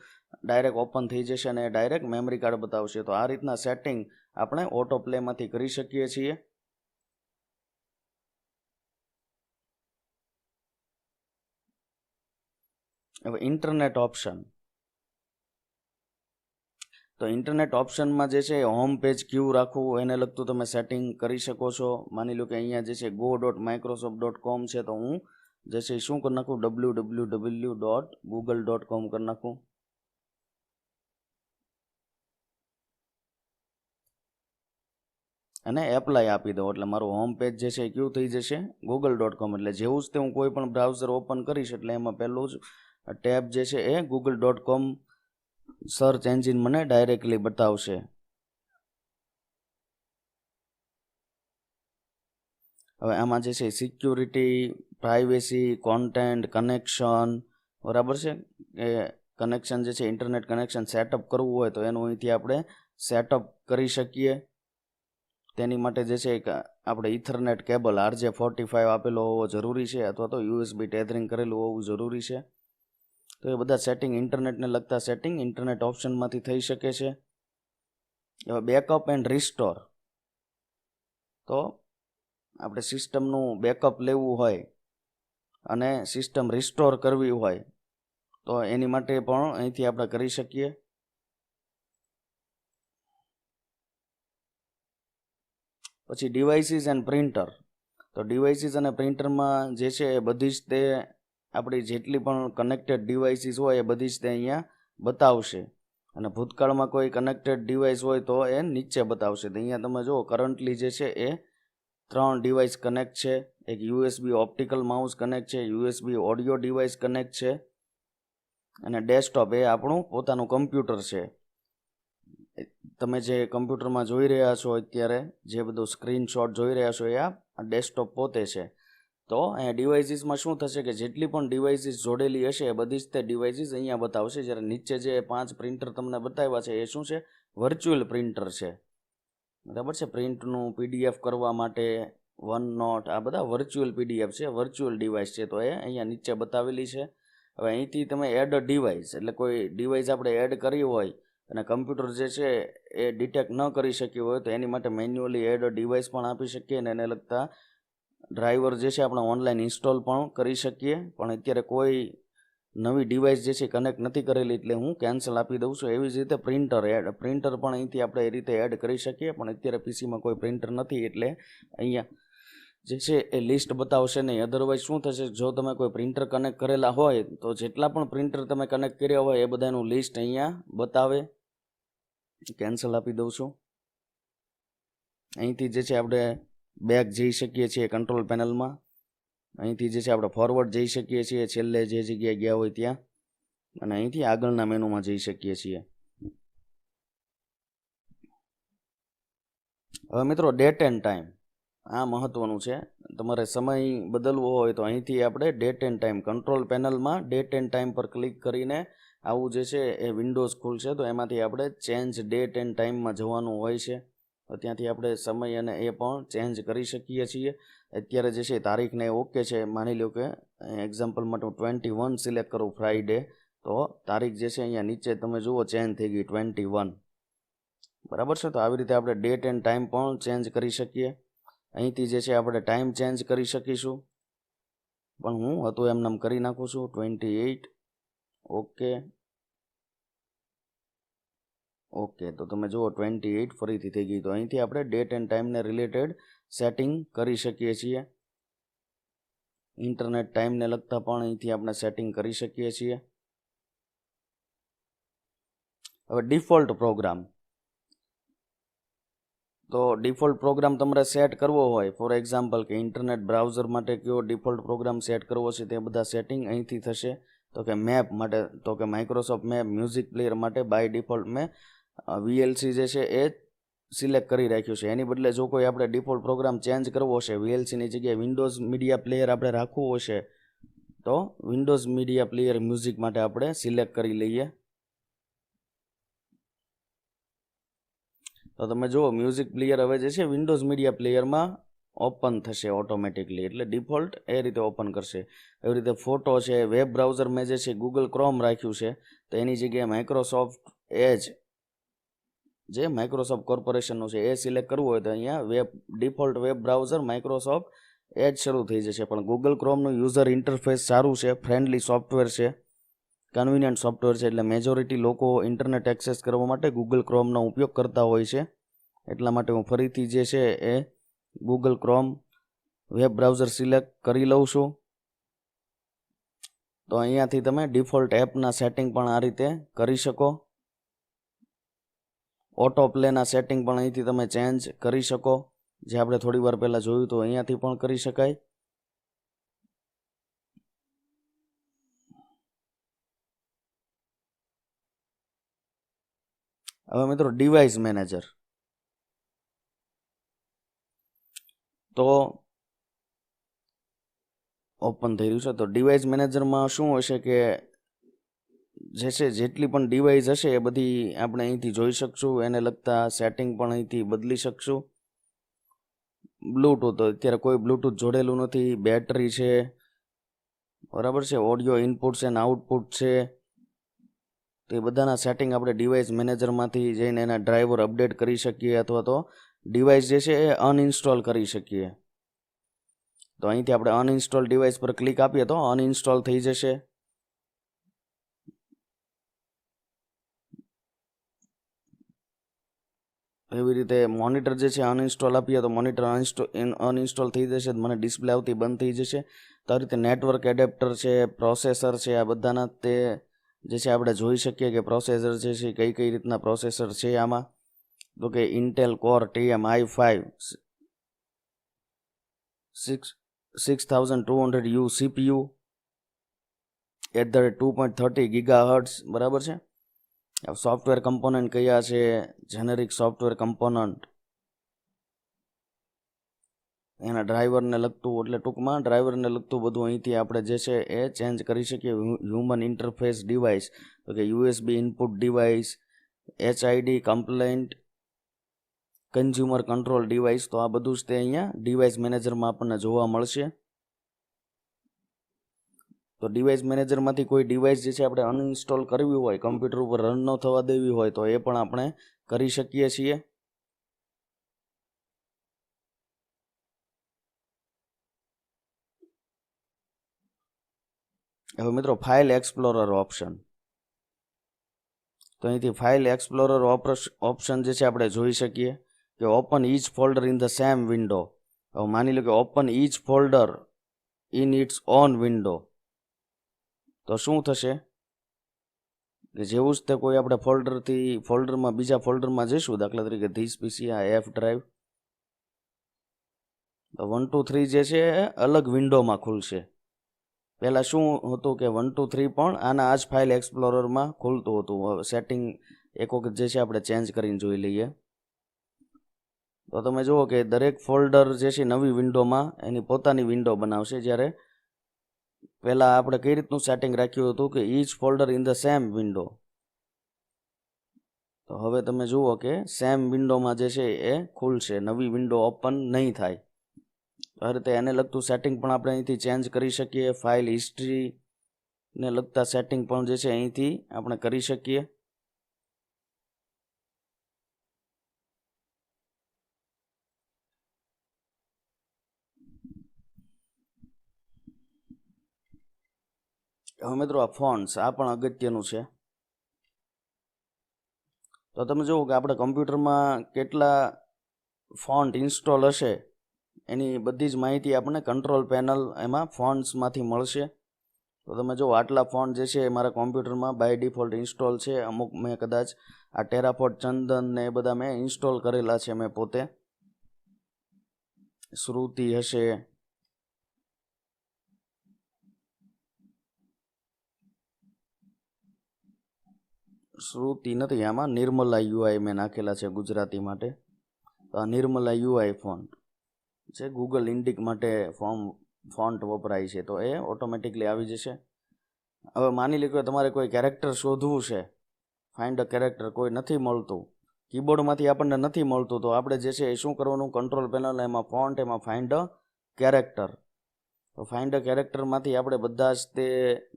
ડાયરેક્ટ ઓપન થઈ જશે અને ડાયરેક્ટ મેમરી કાર્ડ બતાવશે. તો આ રીતના સેટિંગ આપણે ઓટો પ્લેમાંથી કરી શકીએ છીએ. હવે ઇન્ટરનેટ ઓપ્શન, તો ઇન્ટરનેટ ઓપ્શનમાં જે છે હોમ પેજ ક્યુ રાખવું એને લગતું તમે સેટિંગ કરી શકો છો. માની લો કે અહીંયા જે છે go.microsoft.com છે, તો હું જે છે શું કરી નાખું, www.google.com કરી નાખું. અને એપ્લાય આપી દો એટલે મારું હોમ પેજ જે છે ક્યુ થઈ જશે google.com. એટલે જેવું જ તે હું કોઈ પણ બ્રાઉઝર ઓપન કરીશ એટલે એમાં પહેલું જ ટેબ જે છે એ google.com સર્ચ એન્જિન મને ડાયરેક્ટલી બતાવશે. હવે આમાં જે છે સિક્યુરિટી, પ્રાઇવેસી, કોન્ટેન્ટ, કનેક્શન, બરાબર છે. એ કનેક્શન જે છે ઇન્ટરનેટ કનેક્શન સેટઅપ કરવું હોય તો એનું અહીંથી આપણે સેટઅપ કરી શકીએ. તેની માટે જે છે આપણે ઇથરનેટ કેબલ RJ45 આપેલો હોવો જરૂરી છે, અથવા તો USB ટેથરિંગ કરેલું હોવું જરૂરી છે. તો એ બધા સેટિંગ, ઇન્ટરનેટને લગતા સેટિંગ ઇન્ટરનેટ ઓપ્શનમાંથી થઈ શકે છે. હવે બેકઅપ એન્ડ રિસ્ટોર, તો આપણે સિસ્ટમનું બેકઅપ લેવું હોય અને સિસ્ટમ રિસ્ટોર કરવી હોય તો એની માટે પણ અહીંથી આપણે કરી શકીએ. પછી ડિવાઇસીસ એન્ડ પ્રિન્ટર. તો ડિવાઇસીસ અને પ્રિન્ટરમાં જે છે એ બધી જ તે આપણી જેટલી પણ કનેક્ટેડ ડિવાઇસીસ હોય એ બધી જ તે અહીંયા બતાવશે. અને ભૂતકાળમાં કોઈ કનેક્ટેડ ડિવાઇસ હોય તો એ નીચે બતાવશે. તો અહીંયા તમે જુઓ કરન્ટલી જે છે એ 3 ડિવાઇસ કનેક્ટ છે. એક યુએસબી ઓપ્ટિકલ માઉસ કનેક્ટ છે, યુએસબી ઓડિયો ડિવાઇસ કનેક્ટ છે અને ડેસ્કટોપ એ આપણું પોતાનું કમ્પ્યુટર છે. તમે જે કમ્પ્યુટરમાં જોઈ રહ્યા છો અત્યારે જે બધું સ્ક્રીનશોટ જોઈ રહ્યા છો એ આ ડેસ્કટોપ પોતે છે. તો અહીંયા ડિવાઇસીસમાં શું થશે કે જેટલી પણ ડિવાઇસીસ જોડેલી હશે એ બધી જ તે ડિવાઇસીસ અહીંયા બતાવશે. જ્યારે નીચે જે 5 પ્રિન્ટર તમને બતાવ્યા છે એ શું છે? વર્ચ્યુઅલ પ્રિન્ટર છે. બરાબર છે. પ્રિન્ટનું પીડીએફ કરવા માટે વન નોટ આ બધા વર્ચ્યુઅલ પીડીએફ છે, વર્ચ્યુઅલ ડિવાઇસ છે. તો એ અહીંયા નીચે બતાવેલી છે. હવે અહીંથી તમે એડ ડિવાઇસ એટલે કોઈ ડિવાઇસ આપણે એડ કરી હોય અને કમ્પ્યુટર જે છે એ ડિટેક્ટ ન કરી શક્યું હોય તો એની માટે મેન્યુઅલી એડ ડિવાઇસ પણ આપી શકીએ અને એને લગતા ડ્રાઈવર જે છે આપણે ઓનલાઈન ઇન્સ્ટોલ પણ કરી શકીએ. પણ અત્યારે કોઈ નવી ડિવાઇસ જે છે કનેક્ટ નથી કરેલી એટલે હું કેન્સલ આપી દઉં છું. એવી જ રીતે પ્રિન્ટર પણ અહીંથી આપણે એ રીતે એડ કરી શકીએ. પણ અત્યારે પીસીમાં કોઈ પ્રિન્ટર નથી એટલે અહીંયા જે છે એ લિસ્ટ બતાવશે નહીં. અધરવાઇઝ શું થશે, જો તમે કોઈ પ્રિન્ટર કનેક્ટ કરેલા હોય તો જેટલા પણ પ્રિન્ટર તમે કનેક્ટ કર્યા હોય એ બધાનું લિસ્ટ અહીંયા બતાવે. કેન્સલ આપી દઉં છું. અહીંથી જે છે આપણે બેક જઈ શકીએ છીએ કંટ્રોલ પેનલમાં. અહીંથી જે છે આપણે ફોરવર્ડ જઈ શકીએ છીએ છેલ્લે જે જગ્યાએ ગયા હોય ત્યાં, અને અહીંથી આગળના મેનુમાં જઈ શકીએ છીએ. હવે મિત્રો ડેટ એન્ડ ટાઈમ આ મહત્વનું છે. તમારે સમય બદલવો હોય તો અહીંથી આપણે ડેટ એન્ડ ટાઈમ કંટ્રોલ પેનલમાં ડેટ એન્ડ ટાઈમ પર ક્લિક કરીને આવું જે છે એ વિન્ડોઝ ખુલશે. તો એમાંથી આપણે ચેન્જ ડેટ એન્ડ ટાઈમમાં જવાનું હોય છે. તો ત્યાંથી આપણે સમય અને એ પણ ચેન્જ કરી શકીએ છીએ. અત્યારે જે છે તારીખને ઓકે છે. માની લો કે એક્ઝામ્પલ માટે હું 21 સિલેક્ટ કરું ફ્રાઈડે, તો તારીખ જે છે અહીંયા નીચે તમે જુઓ ચેન્જ થઈ ગઈ 21. બરાબર છે. તો આવી રીતે આપણે ડેટ એન્ડ ટાઈમ પણ ચેન્જ કરી શકીએ. અહીંથી જે છે આપણે ટાઈમ ચેન્જ કરી શકીશું. પણ હું હતું એમ નામ કરી નાખું છું 28. ઓકે તો તમે જુઓ 28 ફરીથી થઈ ગઈ. તો અહીંથી આપણે ડેટ એન્ડ ટાઈમને રિલેટેડ સેટિંગ કરી શકીએ છીએ. ઇન્ટરનેટ ટાઈમને લગતા પણ અહીંથી આપણે સેટિંગ કરી શકીએ છીએ. હવે ડિફોલ્ટ પ્રોગ્રામ. તો ડિફોલ્ટ પ્રોગ્રામ તમારે સેટ કરવો હોય, ફોર એક્ઝામ્પલ કે ઇન્ટરનેટ બ્રાઉઝર માટે કયો ડિફોલ્ટ પ્રોગ્રામ સેટ કરવો છે તે બધા સેટિંગ અહીંથી થશે. તો કે મેપ માટે તો કે માઇક્રોસોફ્ટ મેપ, મ્યુઝિક પ્લેયર માટે બાય ડિફોલ્ટ મેં વીએલસી જે છે એ સિલેક્ટ કરી રાખ્યું છે. એની બદલે જો કોઈ આપણે ડિફોલ્ટ પ્રોગ્રામ ચેન્જ કરવો છે, વીએલસીની જગ્યાએ વિન્ડોઝ મીડિયા પ્લેયર આપણે રાખવું હશે તો વિન્ડોઝ મીડિયા પ્લેયર મ્યુઝિક માટે આપણે સિલેક્ટ કરી લઈએ. તો તમે જુઓ મ્યુઝિક પ્લેયર હવે જે છે વિન્ડોઝ મીડિયા પ્લેયરમાં ઓપન થશે ઓટોમેટિકલી, એટલે ડિફોલ્ટ એ રીતે ઓપન કરશે. એવી રીતે ફોટો છે, વેબ બ્રાઉઝર મેં જે છે ગૂગલ ક્રોમ રાખ્યું છે તો એની જગ્યાએ માઇક્રોસોફ્ટ એજ જે માઇક્રોસોફ્ટ કોર્પોરેશનનું છે એ સિલેક્ટ કરવું હોય તો અહીંયા ડિફોલ્ટ વેબ બ્રાઉઝર માઇક્રોસોફ્ટ એજ શરૂ થઈ જશે. પણ ગૂગલ ક્રોમનું યુઝર ઇન્ટરફેસ સારું છે, ફ્રેન્ડલી સોફ્ટવેર છે, કન્વિનિયન્ટ સોફ્ટવેર છે. એટલે મેજોરિટી લોકો ઇન્ટરનેટ એક્સેસ કરવા માટે ગૂગલ ક્રોમનો ઉપયોગ કરતા હોય છે. એટલા માટે હું ફરીથી જે છે એ Google Chrome web browser select કરી લઉં છું. તો અહીંયાથી તમે ડિફોલ્ટ એપના સેટિંગ પણ આ રીતે કરી શકો. ઓટો પ્લેના સેટિંગ પણ અહીંથી તમે ચેન્જ કરી શકો, જે આપણે થોડી વાર પહેલાં જોયું તો અહીંયાથી પણ કરી શકાય. હવે મિત્રો ડિવાઇસ મેનેજર. તો ઓપન થઈ રહ્યું છે. તો ડિવાઇસ મેનેજરમાં શું હશે કે જે છે જેટલી પણ ડિવાઇસ હશે એ બધી આપણે અહીંથી જોઈ શકશું. એને લગતા સેટિંગ પણ અહીંથી બદલી શકશું. બ્લૂટૂથ, અત્યારે કોઈ બ્લૂટૂથ જોડેલું નથી. બેટરી છે, બરાબર છે, ઓડિયો ઇનપુટ છે અને આઉટપુટ છે. તો એ બધાના સેટિંગ આપણે ડિવાઇસ મેનેજરમાંથી જઈને એના ડ્રાઈવર અપડેટ કરી શકીએ અથવા તો ડિવાઇસ જે છે એ અનઇન્સ્ટોલ કરી શકીએ. તો અહીંથી આપણે અનઇન્સ્ટોલ ડિવાઇસ પર ક્લિક આપીએ તો અનઇન્સ્ટોલ થઈ જશે. એવી રીતે મોનિટર જે છે અનઇન્સ્ટોલ આપીએ તો મોનિટર અનઇન્સ્ટોલ થઈ જશે, મને ડિસ્પ્લે આવતી બંધ થઈ જશે. તો આ રીતે નેટવર્ક એડેપ્ટર છે, પ્રોસેસર છે, આ બધાના તે જે છે આપણે જોઈ શકીએ કે પ્રોસેસર જે છે કઈ કઈ રીતના પ્રોસેસર છે આમાં. તો કે Intel core TM-i5 6200U CPU @2.30 GHz, બરાબર છે. સોફ્ટવેર કમ્પોનન્ટ કયા છે, જેનેરિક સોફ્ટવેર કમ્પોનન્ટ, એના ડ્રાઈવરને લગતું, એટલે ટૂંકમાં ડ્રાઈવરને લગતું બધું અહીંથી આપણે જે છે એ ચેન્જ કરી શકીએ. હ્યુમન ઇન્ટરફેસ ડિવાઇસ, તો કે USB input device, HID complaint, consumer control device, તો આ બધું જ તે અહીંયા ડિવાઇસ મેનેજરમાં આપણને જોવા મળશે. તો ડિવાઇસ મેનેજરમાંથી કોઈ ડિવાઇસ જે છે આપણે અનઇન્સ્ટોલ કરવી હોય, કમ્પ્યુટર ઉપર રન ન થવા દેવી હોય, તો એ પણ આપણે કરી શકીએ છીએ. હવે મિત્રો ફાઇલ એક્સપ્લોરર ઓપ્શન, તો અહીંથી ફાઇલ એક્સપ્લોરર ઓપ્શન જે છે આપણે જોઈ શકીએ કે open each folder in the same window. હવે માની લો કે open each folder in its own window, તો શું થશે કે જેવું જ તે કોઈ આપણે ફોલ્ડરમાં બીજા ફોલ્ડરમાં જઈશું, દાખલા તરીકે ધીસ PC, આ F ડ્રાઈવ, તો 1 2 3 જે છે એ અલગ વિન્ડોમાં ખુલશે. પહેલાં શું હતું કે 1 2 3 પણ આના આ જ ફાઇલ એક્સપ્લોરરમાં ખુલતું હતું. હવે સેટિંગ એક વખત જે છે આપણે ચેન્જ કરીને જોઈ લઈએ. તો તમે જુઓ કે દરેક ફોલ્ડર જે છે નવી વિન્ડોમાં એની પોતાની વિન્ડો બનાવશે, જ્યારે પહેલાં આપણે કઈ રીતનું સેટિંગ રાખ્યું હતું કે each folder in the same window. તો હવે તમે જુઓ કે સેમ વિન્ડોમાં જે છે એ ખુલશે, નવી વિન્ડો ઓપન નહીં થાય. આ રીતે એને લગતું સેટિંગ પણ આપણે અહીંથી ચેન્જ કરી શકીએ. ફાઇલ હિસ્ટ્રીને લગતા સેટિંગ પણ જે છે અહીંથી આપણે કરી શકીએ. હવે મિત્રો આ ફોન્ટ્સ, આ પણ અગત્યનું છે. તો તમે જુઓ કે આપણે કમ્પ્યુટરમાં કેટલા ફોન્ટ ઇન્સ્ટોલ હશે એની બધી જ માહિતી આપણને કંટ્રોલ પેનલ એમાં ફોન્ટ્સમાંથી મળશે. તો તમે જુઓ આટલા ફોન્ટ જે છે એ મારા કોમ્પ્યુટરમાં બાય ડિફોલ્ટ ઇન્સ્ટોલ છે. અમુક મેં કદાચ આ ટેરાફોર્ટ, ચંદન ને એ બધા મેં ઇન્સ્ટોલ કરેલા છે મેં પોતે. શ્રુતિ હશે, શ્રુતિ નથી, આમાં નિર્મલા UI મેં નાખેલા છે ગુજરાતી માટે. તો આ નિર્મલા UI ફોન્ટ છે, ગૂગલ ઇન્ડિક માટે ફોન્ટ વપરાય છે, તો એ ઓટોમેટિકલી આવી જશે. હવે માની લો કે તમારે કોઈ કેરેક્ટર શોધવું છે, ફાઇન્ડ અ કેરેક્ટર, કોઈ નથી મળતું, કીબોર્ડમાંથી આપણને નથી મળતું, તો આપણે જે છે એ શું કરવાનું, કંટ્રોલ પેનલ, એમાં ફોન્ટ, એમાં ફાઇન્ડ અ કેરેક્ટર. તો ફાઇન્ડ અ કેરેક્ટરમાંથી આપણે બધા જ તે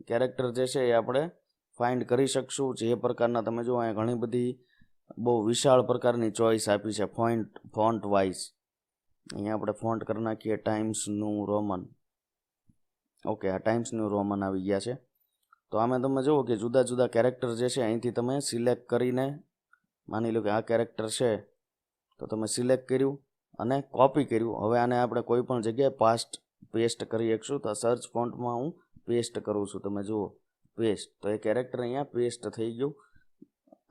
કેરેક્ટર જે છે એ આપણે ફાઇન્ડ કરી શકશું. જે પ્રકારના તમે જો અહીંયા ઘણી બધી બહુ વિશાળ પ્રકારની ચોઈસ આપી છે ફોન્ટ વાઇઝ. અહીંયા આપણે ફોન્ટ કરી નાખીએ ટાઈમ્સ ન્યૂ રોમન. ઓકે, આ ટાઈમ્સ ન્યૂ રોમન આવી ગયા છે. તો આમાં તમે જુઓ કે જુદા જુદા કેરેક્ટર જે છે અહીંથી તમે સિલેક્ટ કરીને, માની લો કે આ કેરેક્ટર છે તો તમે સિલેક્ટ કર્યું અને કોપી કર્યું. હવે આને આપણે કોઈ પણ જગ્યાએ પેસ્ટ કરી શકશું. તો સર્ચ ફોન્ટમાં હું પેસ્ટ કરું છું, તમે જુઓ પેસ્ટ, તો એ કેરેક્ટર અહીંયા પેસ્ટ થઈ ગયું.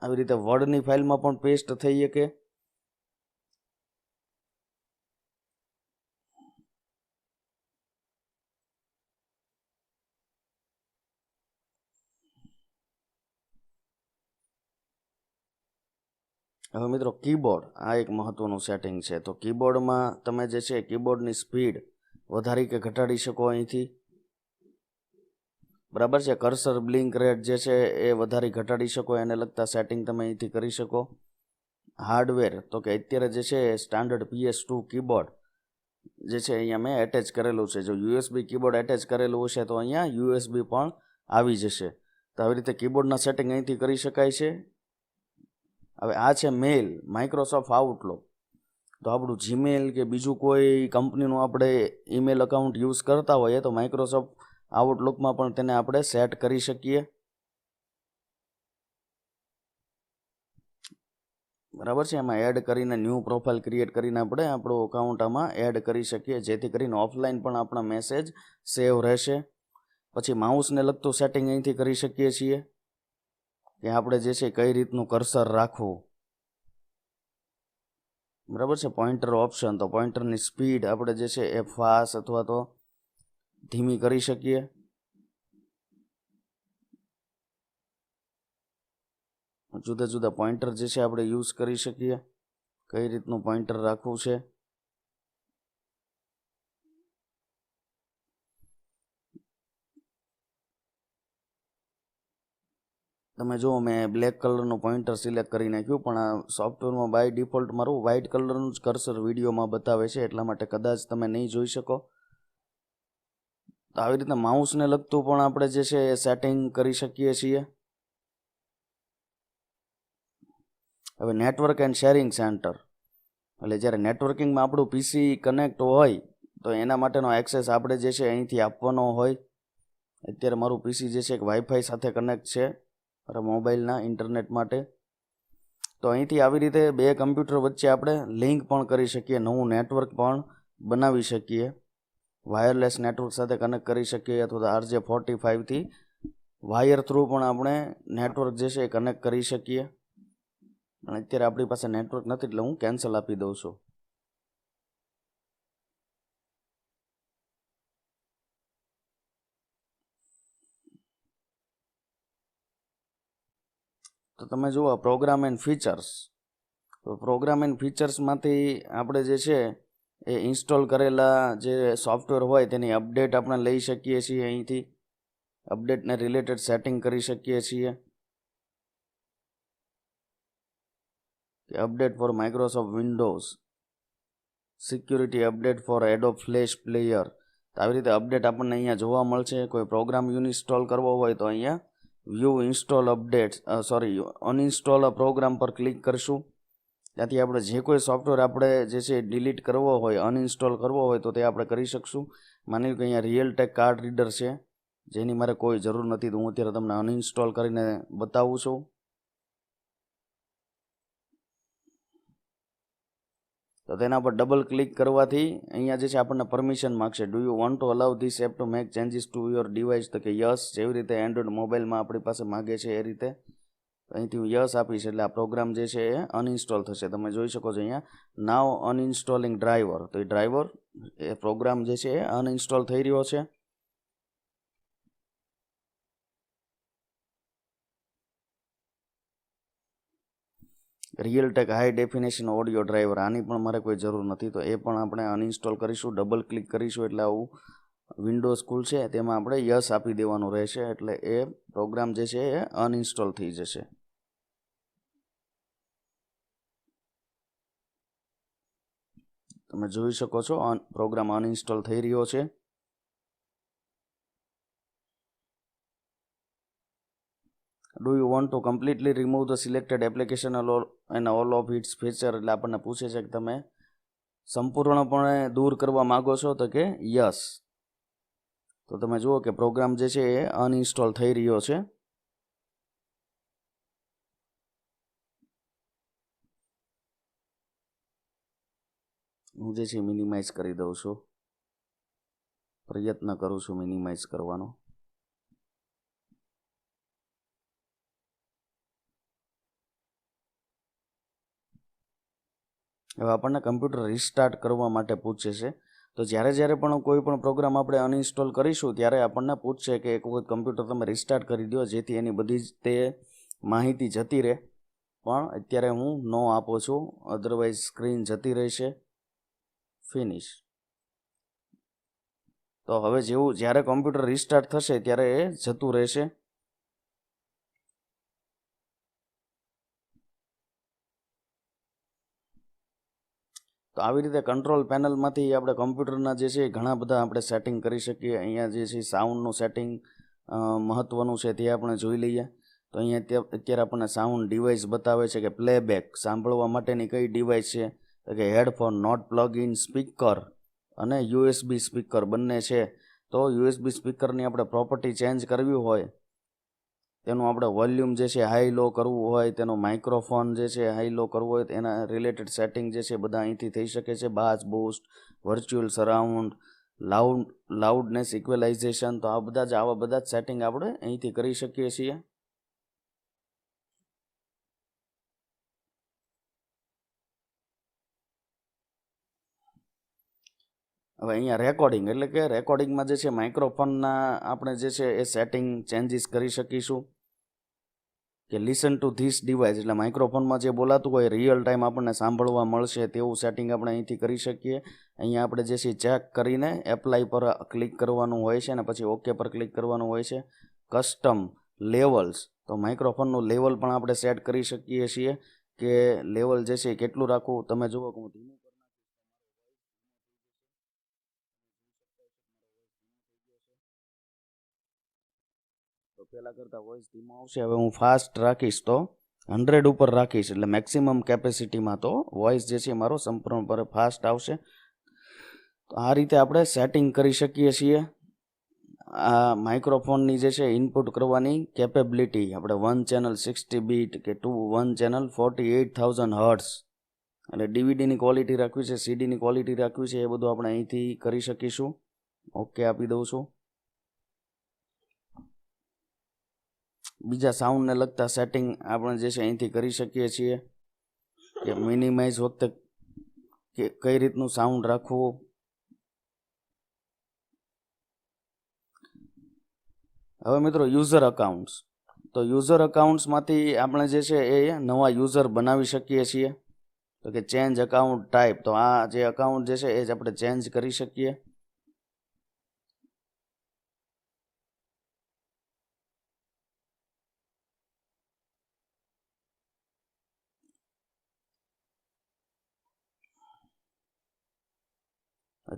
આવી રીતે વર્ડની ફાઇલમાં પણ પેસ્ટ થઈ શકે. હવે મિત્રો કીબોર્ડ, આ એક મહત્વનું સેટિંગ છે. તો કીબોર્ડમાં તમે જે છે કીબોર્ડની સ્પીડ વધારી કે ઘટાડી શકો અહીંથી, બરાબર છે. કર્સર બ્લિંક રેટ જે છે એ વધારી ઘટાડી શકો, એને લગતા સેટિંગ તમે અહીંથી કરી શકો. હાર્ડવેર, તો કે અત્યારે જે છે સ્ટાન્ડર્ડ PS2 કીબોર્ડ જે છે અહીંયા મેં એટેચ કરેલું છે. જો USB કીબોર્ડ એટેચ કરેલું હશે તો અહીંયા USB પણ આવી જશે. તો આવી રીતે કીબોર્ડના સેટિંગ અહીંથી કરી શકાય છે. હવે આ છે મેલ, માઇક્રોસોફ્ટ આઉટલુક. તો આપણું જીમેલ કે બીજું કોઈ કંપનીનું આપણે ઈમેલ અકાઉન્ટ યુઝ કરતા હોઈએ તો માઇક્રોસોફ્ટ આઉટલુકમાં પણ તેને આપણે સેટ કરી શકીએ. બરાબર છે. એમાં એડ કરીને ન્યૂ પ્રોફાઇલ ક્રિએટ કરીને આપણે આપણું અકાઉન્ટ આમાં એડ કરી શકીએ, જેથી કરીને ઓફલાઈન પણ આપણા મેસેજ સેવ રહેશે. પછી માઉસને લગતું સેટિંગ અહીંથી કરી શકીએ છીએ કે આપણે જે છે કઈ રીતનું કર્સર રાખવું. બરાબર છે. પોઇન્ટર ઓપ્શન, તો પોઇન્ટરની સ્પીડ આપણે જે છે એ ફાસ્ટ અથવા તો ધીમી કરી શકીએ. જુદા જુદા પોઇન્ટર જે છે આપણે યુઝ કરી શકીએ, કઈ રીતનું પોઇન્ટર રાખવું છે. તમે જુઓ મેં બ્લેક કલરનું પોઇન્ટર સિલેક્ટ કરી નાખ્યું, પણ આ સોફ્ટવેરમાં બાય ડિફોલ્ટ મારું વ્હાઇટ કલરનું જ કર્સર વિડીયોમાં બતાવે છે, એટલા માટે કદાચ તમે નહીં જોઈ શકો. તો આવી રીતે માઉસને લગતું પણ આપણે જે છે એ સેટિંગ કરી શકીએ છીએ. હવે નેટવર્ક એન્ડ શેરિંગ સેન્ટર, એટલે જ્યારે નેટવર્કિંગમાં આપણું પીસી કનેક્ટ હોય તો એના માટેનો એક્સેસ આપણે જે છે અહીંથી આપવાનો હોય. અત્યારે મારું પીસી જે છે એક વાઈફાઈ સાથે કનેક્ટ છે મારા મોબાઈલના ઇન્ટરનેટ માટે. તો અહીંથી આવી રીતે બે કમ્પ્યુટર વચ્ચે આપણે લિંક પણ કરી શકીએ, નવું નેટવર્ક પણ બનાવી શકીએ, વાયરલેસ નેટવર્ક સાથે કનેક્ટ કરી શકીએ, અથવા તો RJ45થી વાયર થ્રુ પણ આપણે નેટવર્ક જે છે એ કનેક્ટ કરી શકીએ. અને અત્યારે આપણી પાસે નેટવર્ક નથી એટલે હું કેન્સલ આપી દઉં છું. તો તમે જુઓ પ્રોગ્રામ એન્ડ ફીચર્સ. તો પ્રોગ્રામ એન્ડ ફીચર્સમાંથી આપણે જે છે એ ઇન્સ્ટોલ કરેલા જે સોફ્ટવેર હોય તેની અપડેટ આપણે લઈ શકીએ છીએ. અહીંથી અપડેટને રિલેટેડ સેટિંગ કરી શકીએ છીએ કે update for Microsoft Windows, security update for Adobe Flash player. તો આવી રીતે અપડેટ આપણને અહીંયા જોવા મળશે. કોઈ પ્રોગ્રામ ઇન્સ્ટોલ કરવો હોય તો અહીંયા વ્યૂ ઇન્સ્ટોલ અપડેટ્સ અનઇન્સ્ટોલ અ પ્રોગ્રામ પર ક્લિક કરશું. ત્યાંથી આપણે જે કોઈ સોફ્ટવેર આપણે જે છે ડિલીટ કરવો હોય, અનઇન્સ્ટોલ કરવો હોય તો તે આપણે કરી શકશું. માની લો કે અહીંયા રિયલટેક કાર્ડ રીડર છે જેની મારે કોઈ જરૂર નથી, તો હું અત્યારે તમને અનઇન્સ્ટોલ કરીને બતાવું છું. તો તેના પર ડબલ ક્લિક કરવાથી અહીંયા જે છે આપણને પરમિશન માગશે. Do you want to allow this app to make changes to your device? તો કે યસ, જેવી રીતે એન્ડ્રોઇડ મોબાઈલમાં આપણી પાસે માગે છે એ રીતે અહીંથી હું યસ આપીશ એટલે આ પ્રોગ્રામ જે છે એ અનઇન્સ્ટોલ થશે. તમે જોઈ શકો છો અહીંયા નાવ અનઇન્સ્ટોલિંગ ડ્રાઈવર. તો એ ડ્રાઈવર એ પ્રોગ્રામ જે છે એ અનઇન્સ્ટોલ થઈ રહ્યો છે. રિયલટેક હાઈ ડેફિનેશન ઓડિયો ડ્રાઈવર, આની પણ મારે કોઈ જરૂર નથી, તો એ પણ આપણે અનઇન્સ્ટોલ કરીશું. ડબલ ક્લિક કરીશું એટલે આવું વિન્ડોઝ ખુલશે, તેમાં આપણે યસ આપી દેવાનું રહેશે એટલે એ પ્રોગ્રામ જે છે એ અનઇન્સ્ટોલ થઈ જશે. તમે જોઈ શકો છો પ્રોગ્રામ અનઇન્સ્ટોલ થઈ રહ્યો છે. Do you want two completely remove the selected application and all of its feature? એટલે આપણને પૂછે છે કે તમે સંપૂર્ણપણે દૂર કરવા માગો છો? તો કે યસ. તો તમે જુઓ કે પ્રોગ્રામ જે છે એ અનઇન્સ્ટોલ થઈ રહ્યો છે. હું જે છે મિનિમાઇઝ કરી દઉં છું, પ્રયત્ન કરું છું મિનિમાઇઝ કરવાનો. હવે આપણને કમ્પ્યુટર રિસ્ટાર્ટ કરવા માટે પૂછે છે. તો જ્યારે પણ કોઈ પણ પ્રોગ્રામ આપણે અનઇન્સ્ટોલ કરીશું ત્યારે આપણને પૂછશે કે એક વખત કમ્પ્યુટર તમે રિસ્ટાર્ટ કરી દો જેથી એની બધી જ તે માહિતી જતી રહે. પણ અત્યારે હું નો આપું છું, અધરવાઇઝ સ્ક્રીન જતી રહેશે. ફિનિશ. તો હવે જ્યારે કમ્પ્યુટર રિસ્ટાર્ટ થશે ત્યારે એ જતું રહેશે. તો આવી રીતે કંટ્રોલ પેનલમાંથી આપણે કમ્પ્યુટરના જે છે ઘણા બધા આપણે સેટિંગ કરી શકીએ. અહીંયા જે છે સાઉન્ડનું સેટિંગ મહત્ત્વનું છે તે આપણે જોઈ લઈએ. તો અહીંયા અત્યારે આપણને સાઉન્ડ ડિવાઇસ બતાવે છે કે પ્લેબેક સાંભળવા માટેની કઈ ડિવાઇસ છે. તો કે headphone not plug in speaker અને યુએસબી સ્પીકર બંને છે. તો યુએસબી સ્પીકરની આપણે પ્રોપર્ટી ચેન્જ કરવી હોય, તેનું આપણે વોલ્યુમ જે છે હાઈ લો કરવું હોય, તેનો માઇક્રોફોન જે છે હાઈ લો કરવું હોય, એના રિલેટેડ સેટિંગ જે છે બધા અહીંથી થઈ શકે છે. બાસ બૂસ્ટ, વર્ચ્યુઅલ સરાઉન્ડ, લાઉડનેસ ઇક્વલાઇઝેશન, તો આવા બધા જ સેટિંગ આપણે અહીંથી કરી શકીએ છીએ. હવે અહીંયા રેકોર્ડિંગ એટલે કે રેકોર્ડિંગમાં જે છે માઇક્રોફોનના આપણે જે છે એ સેટિંગ ચેન્જીસ કરી શકીશું. કે લિસન ટુ ધીસ ડિવાઇસ એટલે માઇક્રોફોનમાં જે બોલાતું હોય રિયલ ટાઈમ આપણને સાંભળવા મળશે તેવું સેટિંગ આપણે અહીંથી કરી શકીએ. અહીંયા આપણે જે છે ચેક કરીને એપ્લાય પર ક્લિક કરવાનું હોય છે અને પછી ઓકે પર ક્લિક કરવાનું હોય છે. કસ્ટમ લેવલ્સ, તો માઇક્રોફોનનું લેવલ પણ આપણે સેટ કરી શકીએ છીએ કે લેવલ જે છે કેટલું રાખવું. તમે જુઓ કે હું ધીમું તો પહેલાં કરતાં વોઇસ ધીમો આવશે. હવે હું ફાસ્ટ રાખીશ તો 100 ઉપર રાખીશ એટલે મેક્સિમમ કેપેસિટીમાં તો વોઇસ જે છે મારો સંપૂર્ણપણે ફાસ્ટ આવશે. તો આ રીતે આપણે સેટિંગ કરી શકીએ છીએ. આ માઇક્રોફોનની જે છે ઇનપુટ કરવાની કેપેબિલિટી આપણે 1 ચેનલ 60 બીટ કે 1 ચેનલ 48,000 હર્ટ્ઝ એટલે ડીવીડીની ક્વોલિટી રાખવી છે, સીડીની ક્વોલિટી રાખવી છે, એ બધું આપણે અહીંથી કરી શકીશું. ઓકે આપી દઉં છું. બીજા સાઉન્ડને લગતા સેટિંગ આપણે જે છે અહીંથી કરી શકીએ છીએ કે મિનિમાઇઝ વખતે કે કઈ રીતનું સાઉન્ડ રાખવું. હવે મિત્રો યુઝર અકાઉન્ટ્સ, તો યુઝર અકાઉન્ટ્સમાંથી આપણે જે છે એ નવા યુઝર બનાવી શકીએ છીએ. તો કે ચેન્જ અકાઉન્ટ ટાઈપ, તો આ જે અકાઉન્ટ જે છે એ જ આપણે ચેન્જ કરી શકીએ.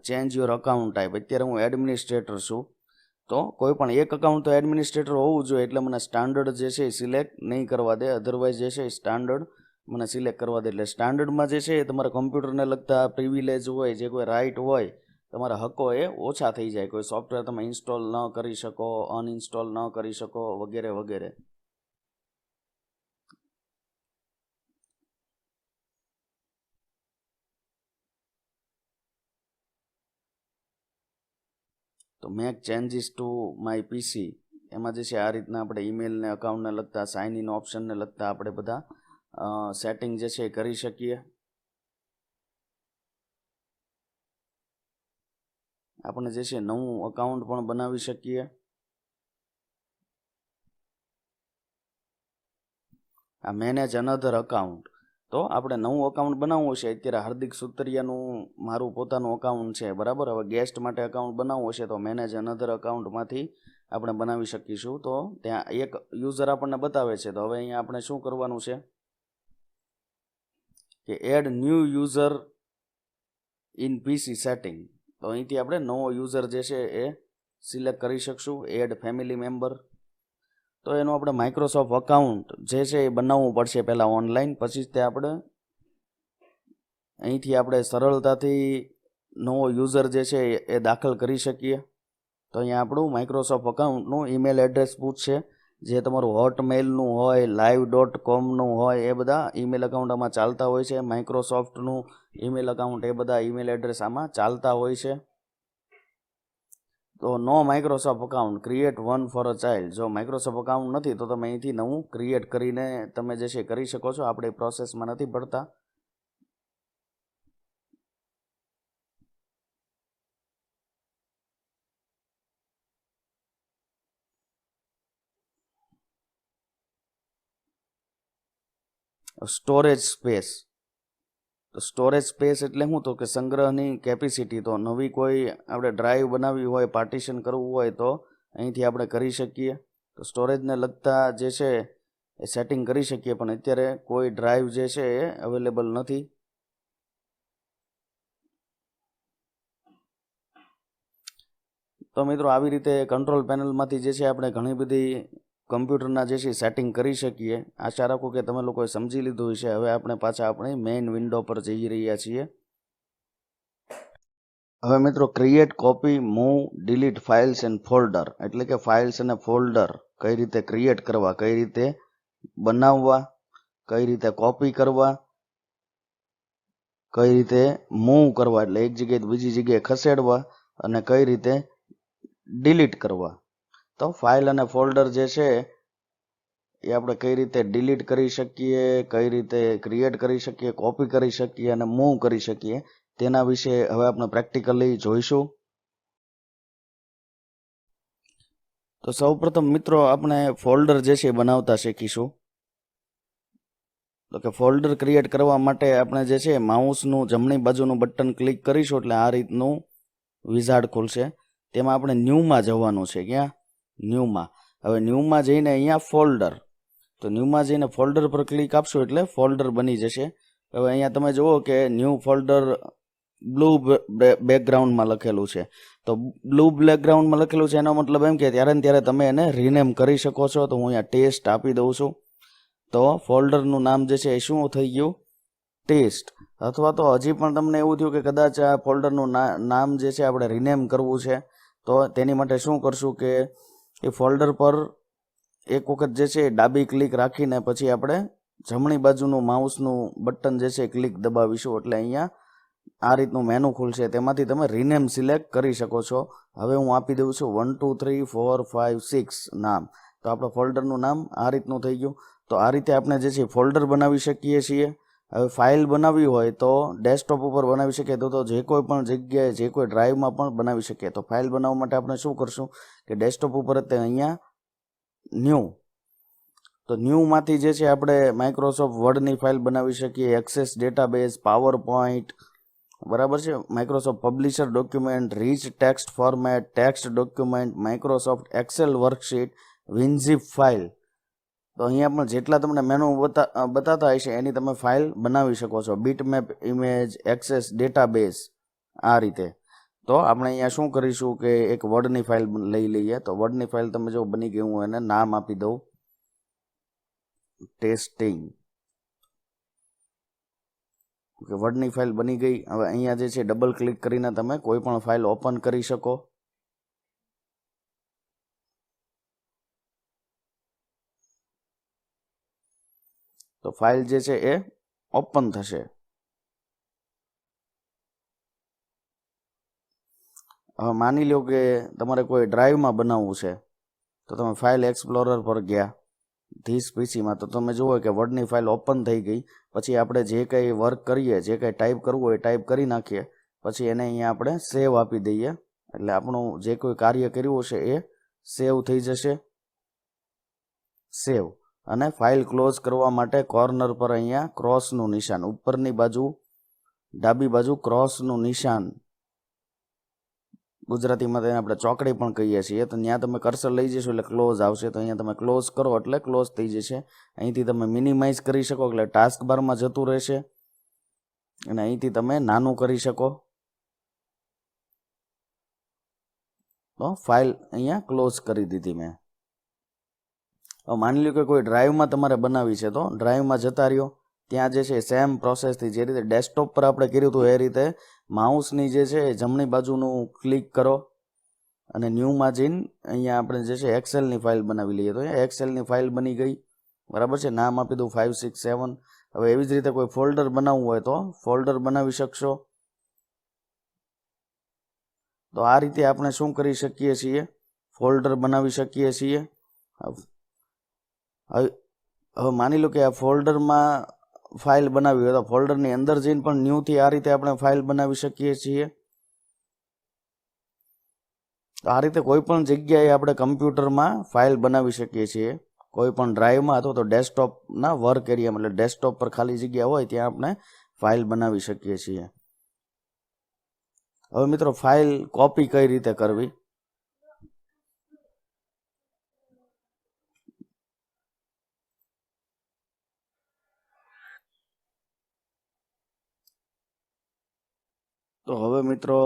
ચેન્જ યોર અકાઉન્ટ ટાઈપ, અત્યારે હું એડમિનિસ્ટ્રેટર છું તો કોઈ પણ એક અકાઉન્ટ તો એડમિનિસ્ટ્રેટર હોવું જોઈએ એટલે મને સ્ટાન્ડર્ડ જે છે એ સિલેક્ટ નહીં કરવા દે. અધરવાઇઝ જે છે એ સ્ટાન્ડર્ડ મને સિલેક્ટ કરવા દે. એટલે સ્ટાન્ડર્ડમાં જે છે એ તમારા કમ્પ્યુટરને લગતા પ્રિવિલેજ હોય, જે કોઈ રાઇટ હોય, તમારા હકો એ ઓછા થઈ જાય. કોઈ સોફ્ટવેર તમે ઇન્સ્ટોલ ન કરી શકો, અનઇન્સ્ટોલ ન કરી શકો વગેરે વગેરે. તો મેક ચેન્જીસ ટુ માય પીસી, એમાં જે છે આ રીતના આપણે ઈમેલને અકાઉન્ટને લગતા સાઇન ઇન ઓપ્શનને લગતા આપણે બધા સેટિંગ જે છે એ કરી શકીએ. આપણે જે છે નવું અકાઉન્ટ પણ બનાવી શકીએ. આ મેનેજ અનધર અકાઉન્ટ, તો આપણે નવું અકાઉન્ટ બનાવવું છે. અત્યારે હાર્દિક સુતરિયાનું મારું પોતાનું અકાઉન્ટ છે, બરાબર. હવે ગેસ્ટ માટે અકાઉન્ટ બનાવવું છે તો મેનેજ અનધર અકાઉન્ટમાંથી આપણે બનાવી શકીશું. તો ત્યાં એક યુઝર આપણને બતાવે છે. તો હવે અહીંયા આપણે શું કરવાનું છે કે add new user in PC setting, તો અહીંથી આપણે નવો યુઝર જે છે એ સિલેક્ટ કરી શકશું. એડ ફેમિલી મેમ્બર, તો એનું આપણે માઇક્રોસોફ્ટ અકાઉન્ટ જે છે એ બનાવવું પડશે પહેલાં ઓનલાઈન, પછી જ તે આપણે અહીંથી આપણે સરળતાથી નવો યુઝર જે છે એ દાખલ કરી શકીએ. તો અહીંયા આપણું માઇક્રોસોફ્ટ અકાઉન્ટનું ઈમેલ એડ્રેસ પૂછશે, જે તમારું હોટમેલનું હોય, live.com હોય, એ બધા ઈમેલ અકાઉન્ટ આમાં ચાલતા હોય છે. માઇક્રોસોફ્ટનું ઈમેલ અકાઉન્ટ, એ બધા ઈમેલ એડ્રેસ આમાં ચાલતા હોય છે. તો no Microsoft account, create one for a child. જો માઇક્રોસોફ્ટ અકાઉન્ટ નથી તો તમે અહીંથી નવું ક્રિએટ કરીને તમે જે છે કરી શકો છો. આપણે પ્રોસેસમાં નથી પડતા. સ્ટોરેજ સ્પેસ, તો સ્ટોરેજ સ્પેસ એટલે શું, તો કે સંગ્રહની કેપેસિટી. તો નવી કોઈ આપણે ડ્રાઈવ બનાવવી હોય, પાર્ટીશન કરવું હોય તો અહીંથી આપણે કરી શકીએ. તો સ્ટોરેજને લગતા જે છે એ સેટિંગ કરી શકીએ, પણ અત્યારે કોઈ ડ્રાઈવ જે છે એ અવેલેબલ નથી. તો મિત્રો આવી રીતે કંટ્રોલ પેનલમાંથી જે છે આપણે ઘણી બધી કમ્પ્યુટરના જે છે સેટિંગ કરી શકીએ. આશા રાખું કે તમે લોકોએ સમજી લીધું હશે. હવે આપણે પાછા આપણી મેઇન વિન્ડો પર જઈ રહ્યા છીએ. હવે મિત્રો create, copy, move, delete files and folder, એટલે કે ફાઇલ્સ અને ફોલ્ડર કઈ રીતે ક્રિએટ કરવા, કઈ રીતે બનાવવા, કઈ રીતે કોપી કરવા, કઈ રીતે મૂવ કરવા એટલે એક જગ્યાએ બીજી જગ્યાએ ખસેડવા, અને કઈ રીતે ડિલીટ કરવા. તો ફાઇલ અને ફોલ્ડર જે છે એ આપણે કઈ રીતે ડિલીટ કરી શકીએ, કઈ રીતે ક્રિએટ કરી શકીએ, કોપી કરી શકીએ અને મૂવ કરી શકીએ, તેના વિશે હવે આપણે પ્રેક્ટિકલી જોઈશું. તો સૌપ્રથમ મિત્રો આપણે ફોલ્ડર જે છે બનાવતા શીખીશું. તો કે ફોલ્ડર ક્રિએટ કરવા માટે આપણે જે છે માઉસનું જમણી બાજુનું બટન ક્લિક કરીશું એટલે આ રીતનું વિઝાર્ડ ખુલશે. તેમાં આપણે ન્યૂમાં જવાનું છે. ક્યાં? ન્યૂમાં. હવે ન્યૂમાં જઈને અહીંયા ફોલ્ડર, તો ન્યૂમાં જઈને ફોલ્ડર પર ક્લિક આપશો એટલે ફોલ્ડર બની જશે. હવે અહીંયા તમે જુઓ કે ન્યૂ ફોલ્ડર બ્લુ બેકગ્રાઉન્ડમાં લખેલું છે. તો બ્લુ બેકગ્રાઉન્ડમાં લખેલું છે એનો મતલબ એમ કે ત્યારે ને ત્યારે તમે એને રિનેમ કરી શકો છો. તો હું અહીંયા ટેસ્ટ આપી દઉં છું. તો ફોલ્ડરનું નામ જે છે એ શું થઈ ગયું? ટેસ્ટ. અથવા તો હજી પણ તમને એવું થયું કે કદાચ આ ફોલ્ડરનું નામ જે છે આપણે રિનેમ કરવું છે, તો તેની માટે શું કરશું કે એ ફોલ્ડર પર એક વખત જે છે ડાબી ક્લિક રાખીને પછી આપણે જમણી બાજુનું માઉસનું બટન જે છે ક્લિક દબાવીશું એટલે અહીંયા આ રીતનું મેનુ ખુલશે. તેમાંથી તમે રિનેમ સિલેક્ટ કરી શકો છો. હવે હું આપી દઉં છું 1 2 3 4 5 6 નામ. તો આપણે ફોલ્ડરનું નામ આ રીતનું થઈ ગયું. તો આ રીતે આપણે જે છે ફોલ્ડર બનાવી શકીએ છીએ. હવે ફાઇલ બનાવવી હોય તો ડેસ્કટોપ ઉપર બનાવી શકીએ, તો જે કોઈ પણ જગ્યાએ જે કોઈ ડ્રાઈવમાં પણ બનાવી શકીએ. તો ફાઇલ બનાવવા માટે આપણે શું કરશું કે ડેસ્કટોપ ઉપર જ અહીંયા ન્યૂ, તો ન્યૂમાંથી જે છે આપણે માઇક્રોસોફ્ટ વર્ડની ફાઇલ બનાવી શકીએ, એક્સેસ ડેટાબેઝ, પાવર પોઈન્ટ, બરાબર છે, Microsoft Publisher document, rich text format, text document, Microsoft Excel worksheet, WinZip file. તો અહીંયા પણ જેટલા તમને મેનુ બતાતા હશે એની તમે ફાઇલ બનાવી શકો છો. બીટમેપ ઇમેજ, એક્સેસ ડેટાબેઝ, આ રીતે. તો આપણે અહીંયા શું કરીશું કે એક વર્ડની ફાઇલ લઈ લઈએ. તો વર્ડની ફાઇલ તમે જો બની ગઈ, હું એને નામ આપી દઉં ટેસ્ટિંગ. ઓકે, વર્ડની ફાઇલ બની ગઈ. હવે અહીંયા જે છે ડબલ ક્લિક કરીને તમે કોઈ પણ ફાઇલ ઓપન કરી શકો. તો ફાઇલ જે છે એ ઓપન થશે. હવે માની લો કે તમારે કોઈ ડ્રાઈવમાં બનાવવું છે, તો તમે ફાઇલ એક્સપ્લોરર પર ગયા ધીસ પીસીમાં, તો તમે જુઓ કે વર્ડની ફાઇલ ઓપન થઈ ગઈ. પછી આપણે જે કંઈ વર્ક કરીએ, જે કંઈ ટાઈપ કરવું હોય ટાઈપ કરી નાખીએ. પછી એને અહીંયા આપણે સેવ આપી દઈએ એટલે આપણું જે કોઈ કાર્ય કર્યું હશે એ સેવ થઈ જશે. સેવ. અને ફાઇલ ક્લોઝ કરવા માટે કોર્નર પર અહીંયા ક્રોસનું નિશાન, ઉપરની બાજુ ડાબી બાજુ ક્રોસનું નિશાન, ગુજરાતીમાં તેને આપણે ચોકડી પણ કહીએ છીએ. તો ત્યાં તમે કર્સર લઈ જશો એટલે ક્લોઝ આવશે. તો અહીંયા તમે ક્લોઝ કરો એટલે ક્લોઝ થઈ જશે. અહીંથી તમે મિનિમાઇઝ કરી શકો એટલે ટાસ્ક બારમાં જતું રહેશે અને અહીંથી તમે નાનું કરી શકો. તો ફાઇલ અહીંયા ક્લોઝ કરી દીધી મેં. હવે માની લો કે કોઈ ડ્રાઈવમાં તમારે બનાવી છે, તો ડ્રાઈવમાં જતા રહ્યો. ત્યાં જે છે સેમ પ્રોસેસથી જે રીતે ડેસ્કટોપ પર આપણે કર્યું હતું એ રીતે માઉસની જે છે જમણી બાજુનું ક્લિક કરો અને ન્યૂમાં જઈને અહીંયા આપણે જે છે એક્સેલની ફાઇલ બનાવી લઈએ. તો અહીંયા એક્સેલની ફાઇલ બની ગઈ, બરાબર છે. નામ આપી દઉં 5 6 7. હવે એવી જ રીતે કોઈ ફોલ્ડર બનાવવું હોય તો ફોલ્ડર બનાવી શકશો. તો આ રીતે આપણે શું કરી શકીએ છીએ? ફોલ્ડર બનાવી શકીએ છીએ. હવે માની લો કે આ ફોલ્ડરમાં ફાઇલ બનાવી હોય તો ફોલ્ડરની અંદર જઈને પણ ન્યૂથી આ રીતે આપણે ફાઇલ બનાવી શકીએ છીએ. તો આ રીતે કોઈ પણ જગ્યાએ આપણે કમ્પ્યુટરમાં ફાઇલ બનાવી શકીએ છીએ. કોઈ પણ ડ્રાઈવમાં અથવા તો ડેસ્કટોપના વર્ક એરિયામાં, એટલે ડેસ્કટોપ પર ખાલી જગ્યા હોય ત્યાં આપણે ફાઇલ બનાવી શકીએ છીએ. હવે મિત્રો ફાઇલ કોપી કઈ રીતે કરવી? તો હવે મિત્રો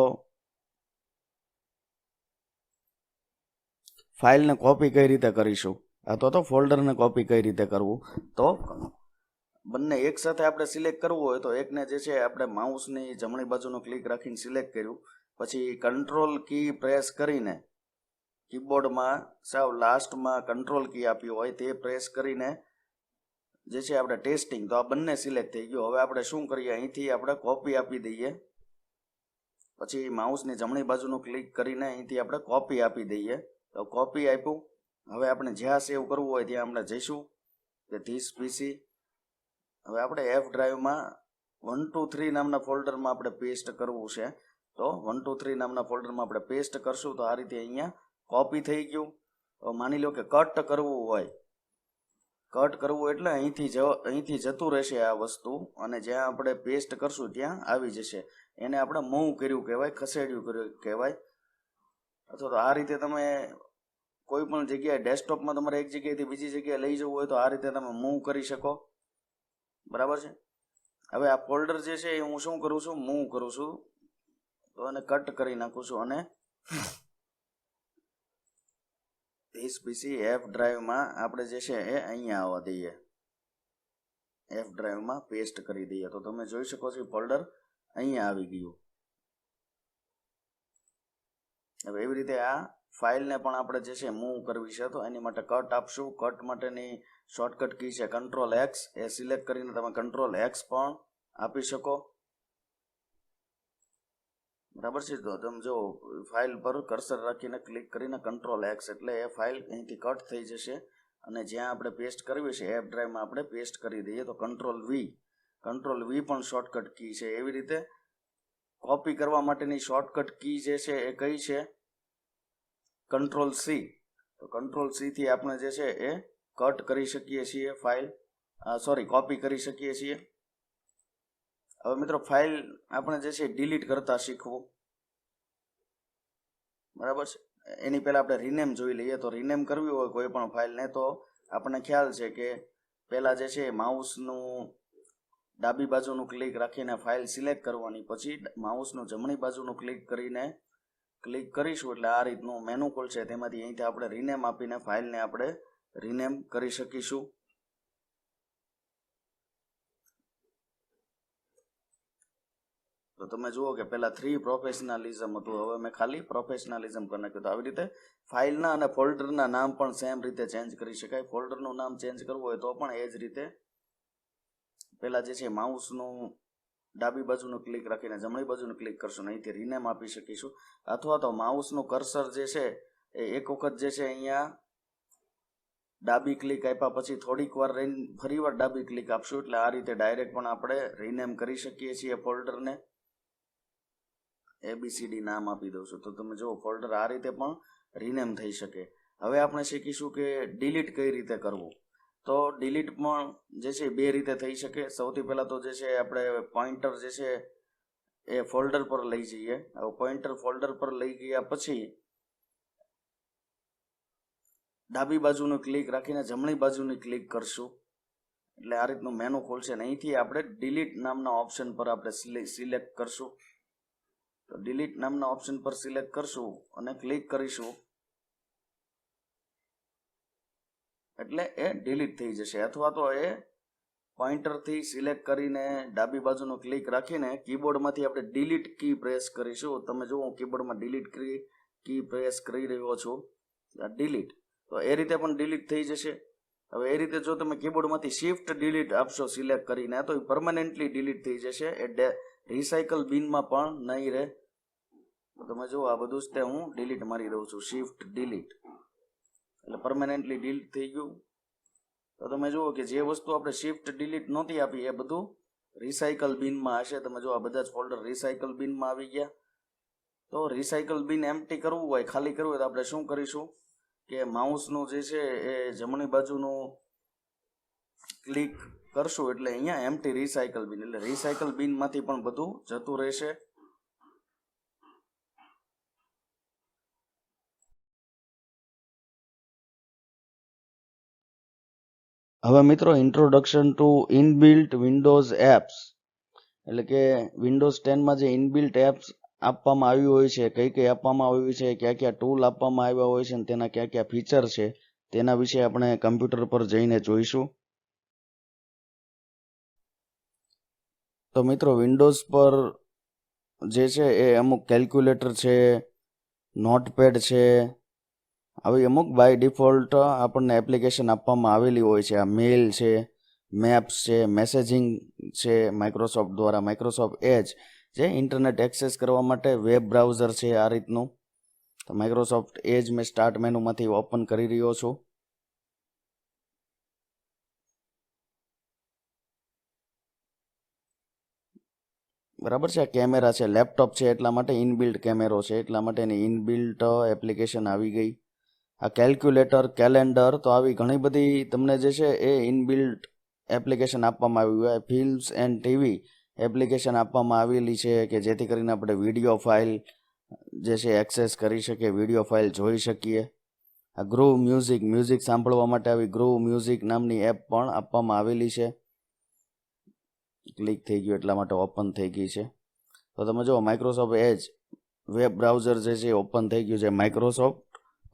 ફાઇલને કોપી કઈ રીતે કરીશું? તો ફોલ્ડરને કોપી કઈ રીતે કરવું, તો બંને એક સાથે આપણે સિલેક્ટ કરવું હોય તો એકને જે છે આપણે માઉસની જમણી બાજુનું ક્લિક રાખીને સિલેક્ટ કર્યું, પછી કંટ્રોલ કી પ્રેસ કરીને કીબોર્ડમાં સાવ લાસ્ટમાં કંટ્રોલ કી આપ્યું હોય તે પ્રેસ કરીને જે છે આપણે ટેસ્ટિંગ, તો આ બંને સિલેક્ટ થઈ ગયું. હવે આપણે શું કરીએ, અહીંથી આપણે કોપી આપી દઈએ, પછી માઉસની જમણી બાજુનું ક્લિક કરીને અહીંથી આપણે કોપી આપી દઈએ. તો કોપી આપ્યું. હવે આપણે જ્યાં સેવ કરવું હોય ત્યાં આપણે જઈશું કે ધીસ પીસી. હવે આપણે એફ ડ્રાઈવમાં 1 2 3 નામના ફોલ્ડરમાં આપણે પેસ્ટ કરવું છે. તો 1 2 3 નામના ફોલ્ડરમાં આપણે પેસ્ટ કરશું તો આ રીતે અહીંયા કોપી થઈ ગયું. માની લો કે કટ કરવું હોય, કટ કરવું એટલે અહીંથી જતું રહેશે આ વસ્તુ, અને જ્યાં આપણે પેસ્ટ કરશું ત્યાં આવી જશે. એને આપણે મૂવ કર્યું કહેવાય, ખસેડ્યું કર્યું કહેવાય. અથવા તો આ રીતે તમે કોઈ પણ જગ્યાએ ડેસ્કટોપમાં તમારે એક જગ્યાએથી બીજી જગ્યાએ લઈ જવું હોય તો આ રીતે તમે મૂવ કરી શકો. બરાબર છે. હવે આ ફોલ્ડર જે છે એ હું શું કરું છું, મૂવ કરું છું. તો એને કટ કરી નાખું છું અને ધીસ પીસી એફ ડ્રાઈવમાં આપણે જે છે એ અહીંયા આવવા દઈએ, એફ ડ્રાઈવમાં પેસ્ટ કરી દઈએ. તો તમે જોઈ શકો છો ફોલ્ડર અહીંયા આવી ગયું. હવે એવી રીતે આ ફાઇલને પણ આપણે જે છે મૂવ કરવી છે તો એની માટે કટ આપશું. કટ માટેની શોર્ટકટ કી છે કંટ્રોલ એક્સ, એ સિલેક્ટ કરીને તમે કંટ્રોલ એક્સ પણ આપી શકો. બરાબર છે. તો તમે જો ફાઇલ પર કર્સર રાખીને ક્લિક કરીને કંટ્રોલ એક્સ એટલે એ ફાઇલ અહીંથી કટ થઈ જશે, અને જ્યાં આપણે પેસ્ટ કરવી છે એફ ડ્રાઈવમાં આપણે પેસ્ટ કરી દઈએ. તો કંટ્રોલ વી પણ શોર્ટકટ કી છે. એવી રીતે કોપી કરવા માટેની શોર્ટકટ કી જે છે એ કઈ છે, કંટ્રોલ સી. તો કંટ્રોલ સી થી આપણે જે છે એ કટ કરી શકીએ છીએ ફાઇલ, કોપી કરી શકીએ છીએ. હવે મિત્રો ફાઇલ આપણે જે છે ડિલીટ કરતા શીખવું. બરાબર છે. એની પહેલા આપણે રીનેમ જોઈ લઈએ. તો રીનેમ કરવી હોય કોઈ પણ ફાઇલને તો આપણને ખ્યાલ છે કે પહેલા જે છે માઉસનું ડાબી બાજુનું ક્લિક રાખીને ફાઇલ સિલેક્ટ કરવાની, પછી માઉસનું જમણી બાજુનું ક્લિક કરીને ક્લિક કરીશું એટલે આ રીતનું મેનુ ખુલશે. તેમાંથી અહીંથી આપણે રીનેમ આપીને ફાઇલને આપણે રીનેમ કરી શકીશું. તો તમે જુઓ કે પહેલા 3 પ્રોફેશનલિઝમ હતું, હવે મેં ખાલી પ્રોફેશનલિઝમ કરી નાખ્યું. તો આવી રીતે ફાઇલના અને ફોલ્ડરના નામ પણ સેમ રીતે ચેન્જ કરી શકાય. ફોલ્ડરનું નામ ચેન્જ કરવું હોય તો પણ એ જ રીતે પહેલા જે છે માઉસનું ડાબી બાજુનું ક્લિક રાખીને જમણી બાજુનું ક્લિક કરશું, અહીંથી રીનેમ આપી શકીશું. અથવા તો માઉસનું કર્સર જે છે એ એક વખત જે છે અહીંયા ડાબી ક્લિક આપ્યા પછી થોડીક વાર રહીને ફરીવાર ડાબી ક્લિક આપશું એટલે આ રીતે ડાયરેક્ટ પણ આપણે રીનેમ કરી શકીએ છીએ ફોલ્ડરને. ABCD નામ આપી દઉં છું તો તમે જુઓ ફોલ્ડર આ રીતે પણ રીનેમ થઈ શકે. હવે આપણે શીખીશું કે ડિલીટ કઈ રીતે કરવું. તો ડિલીટ પણ જે છે બે રીતે થઈ શકે. સૌથી પહેલા તો જે છે આપણે પોઇન્ટર જે છે એ ફોલ્ડર પર લઈ જઈએ. હવે પોઇન્ટર ફોલ્ડર પર લઈ ગયા પછી ડાબી બાજુનું ક્લિક રાખીને જમણી બાજુની ક્લિક કરશું એટલે આ રીતનું મેનુ ખોલશે. અહીંથી આપણે ડિલીટ નામના ઓપ્શન પર આપણે સિલેક્ટ કરશું. તો ડિલીટ નામના ઓપ્શન પર સિલેક્ટ કરશું અને ક્લિક કરીશું એટલે એ ડિલીટ થઈ જશે. અથવા તો એ પોઇન્ટરથી સિલેક્ટ કરીને ડાબી બાજુનું ક્લિક રાખીને કીબોર્ડમાંથી આપણે ડિલીટ કી પ્રેસ કરીશું. તમે જુઓ હું કીબોર્ડમાં ડિલીટ કી પ્રેસ કરી રહ્યો છું, ડિલીટ. તો એ રીતે પણ ડિલીટ થઈ જશે. હવે એ રીતે જો તમે કીબોર્ડમાંથી શિફ્ટ ડિલીટ આપશો સિલેક્ટ કરીને તો એ પરમાનન્ટલી ડિલીટ થઈ જશે. એ રિસાયકલ બિનમાં પણ નહીં રહે. તમે જુઓ આ બધું જ તે હું ડિલીટ મારી દઉં છું, શિફ્ટ ડિલીટ એટલે પરમાનન્ટલી ડિલીટ થઈ ગયું. તો તમે જુઓ કે જે વસ્તુ આપણે શિફ્ટ ડિલીટ નહોતી આપી એ બધું રિસાયકલ બિનમાં હશે. તમે જો આ બધા જ ફોલ્ડર રિસાયકલ બિનમાં આવી ગયા. તો રિસાયકલ બિન એમ્પ્ટી કરવું હોય, ખાલી કરવું હોય તો આપણે શું કરીશું કે માઉસનું જે છે એ જમણી બાજુનું ક્લિક કરશું એટલે અહીંયા એમ્પ્ટી રિસાયકલ બિન એટલે રિસાયકલ બિનમાંથી પણ બધું જતું રહેશે. હવે મિત્રો introduction to inbuilt Windows apps એટલે કે વિન્ડોઝ 10માં જે ઇનબિલ્ટ એપ્સ આપવામાં આવી હોય છે, કઈ કઈ આપવામાં આવી છે, કયા કયા ટૂલ આપવામાં આવ્યા હોય છે અને તેના કયા કયા ફીચર છે તેના વિશે આપણે કમ્પ્યુટર પર જઈને જોઈશું. તો મિત્રો વિન્ડોઝ પર જે છે એ અમુક કેલ્ક્યુલેટર છે, નોટપેડ છે, આવી અમુક બાય ડિફોલ્ટ આપણને એપ્લિકેશન આપવામાં આવેલી હોય છે. આ મેલ છે, મેપ્સ છે, મેસેજિંગ છે માઇક્રોસોફ્ટ દ્વારા, માઇક્રોસોફ્ટ એજ જે ઇન્ટરનેટ એક્સેસ કરવા માટે વેબ બ્રાઉઝર છે આ રીતનું. તો માઇક્રોસોફ્ટ એજ મેં સ્ટાર્ટ મેનુમાંથી ઓપન કરી રહ્યો છું. બરાબર છે. આ કેમેરા છે, લેપટોપ છે એટલા માટે ઇનબિલ્ટ કેમેરો છે, એટલા માટે એની ઇનબિલ્ટ એપ્લિકેશન આવી ગઈ. આ કેલ્ક્યુલેટર, કેલેન્ડર, તો આવી ઘણી બધી તમને જે છે એ ઇનબિલ્ટ એપ્લિકેશન આપવામાં આવી હોય. ફિલ્મ્સ એન્ડ ટીવી એપ્લિકેશન આપવામાં આવેલી છે કે જેથી કરીને આપણે વિડીયો ફાઇલ જે છે એક્સેસ કરી શકીએ, વિડીયો ફાઇલ જોઈ શકીએ. આ ગ્રુવ મ્યુઝિક સાંભળવા માટે આવી ગ્રુવ મ્યુઝિક નામની એપ પણ આપવામાં આવેલી છે. ક્લિક થઈ ગયું એટલા માટે ઓપન થઈ ગઈ છે. તો તમે જુઓ માઇક્રોસોફ્ટ એજ વેબ બ્રાઉઝર જે છે ઓપન થઈ ગયું છે. માઇક્રોસોફ્ટ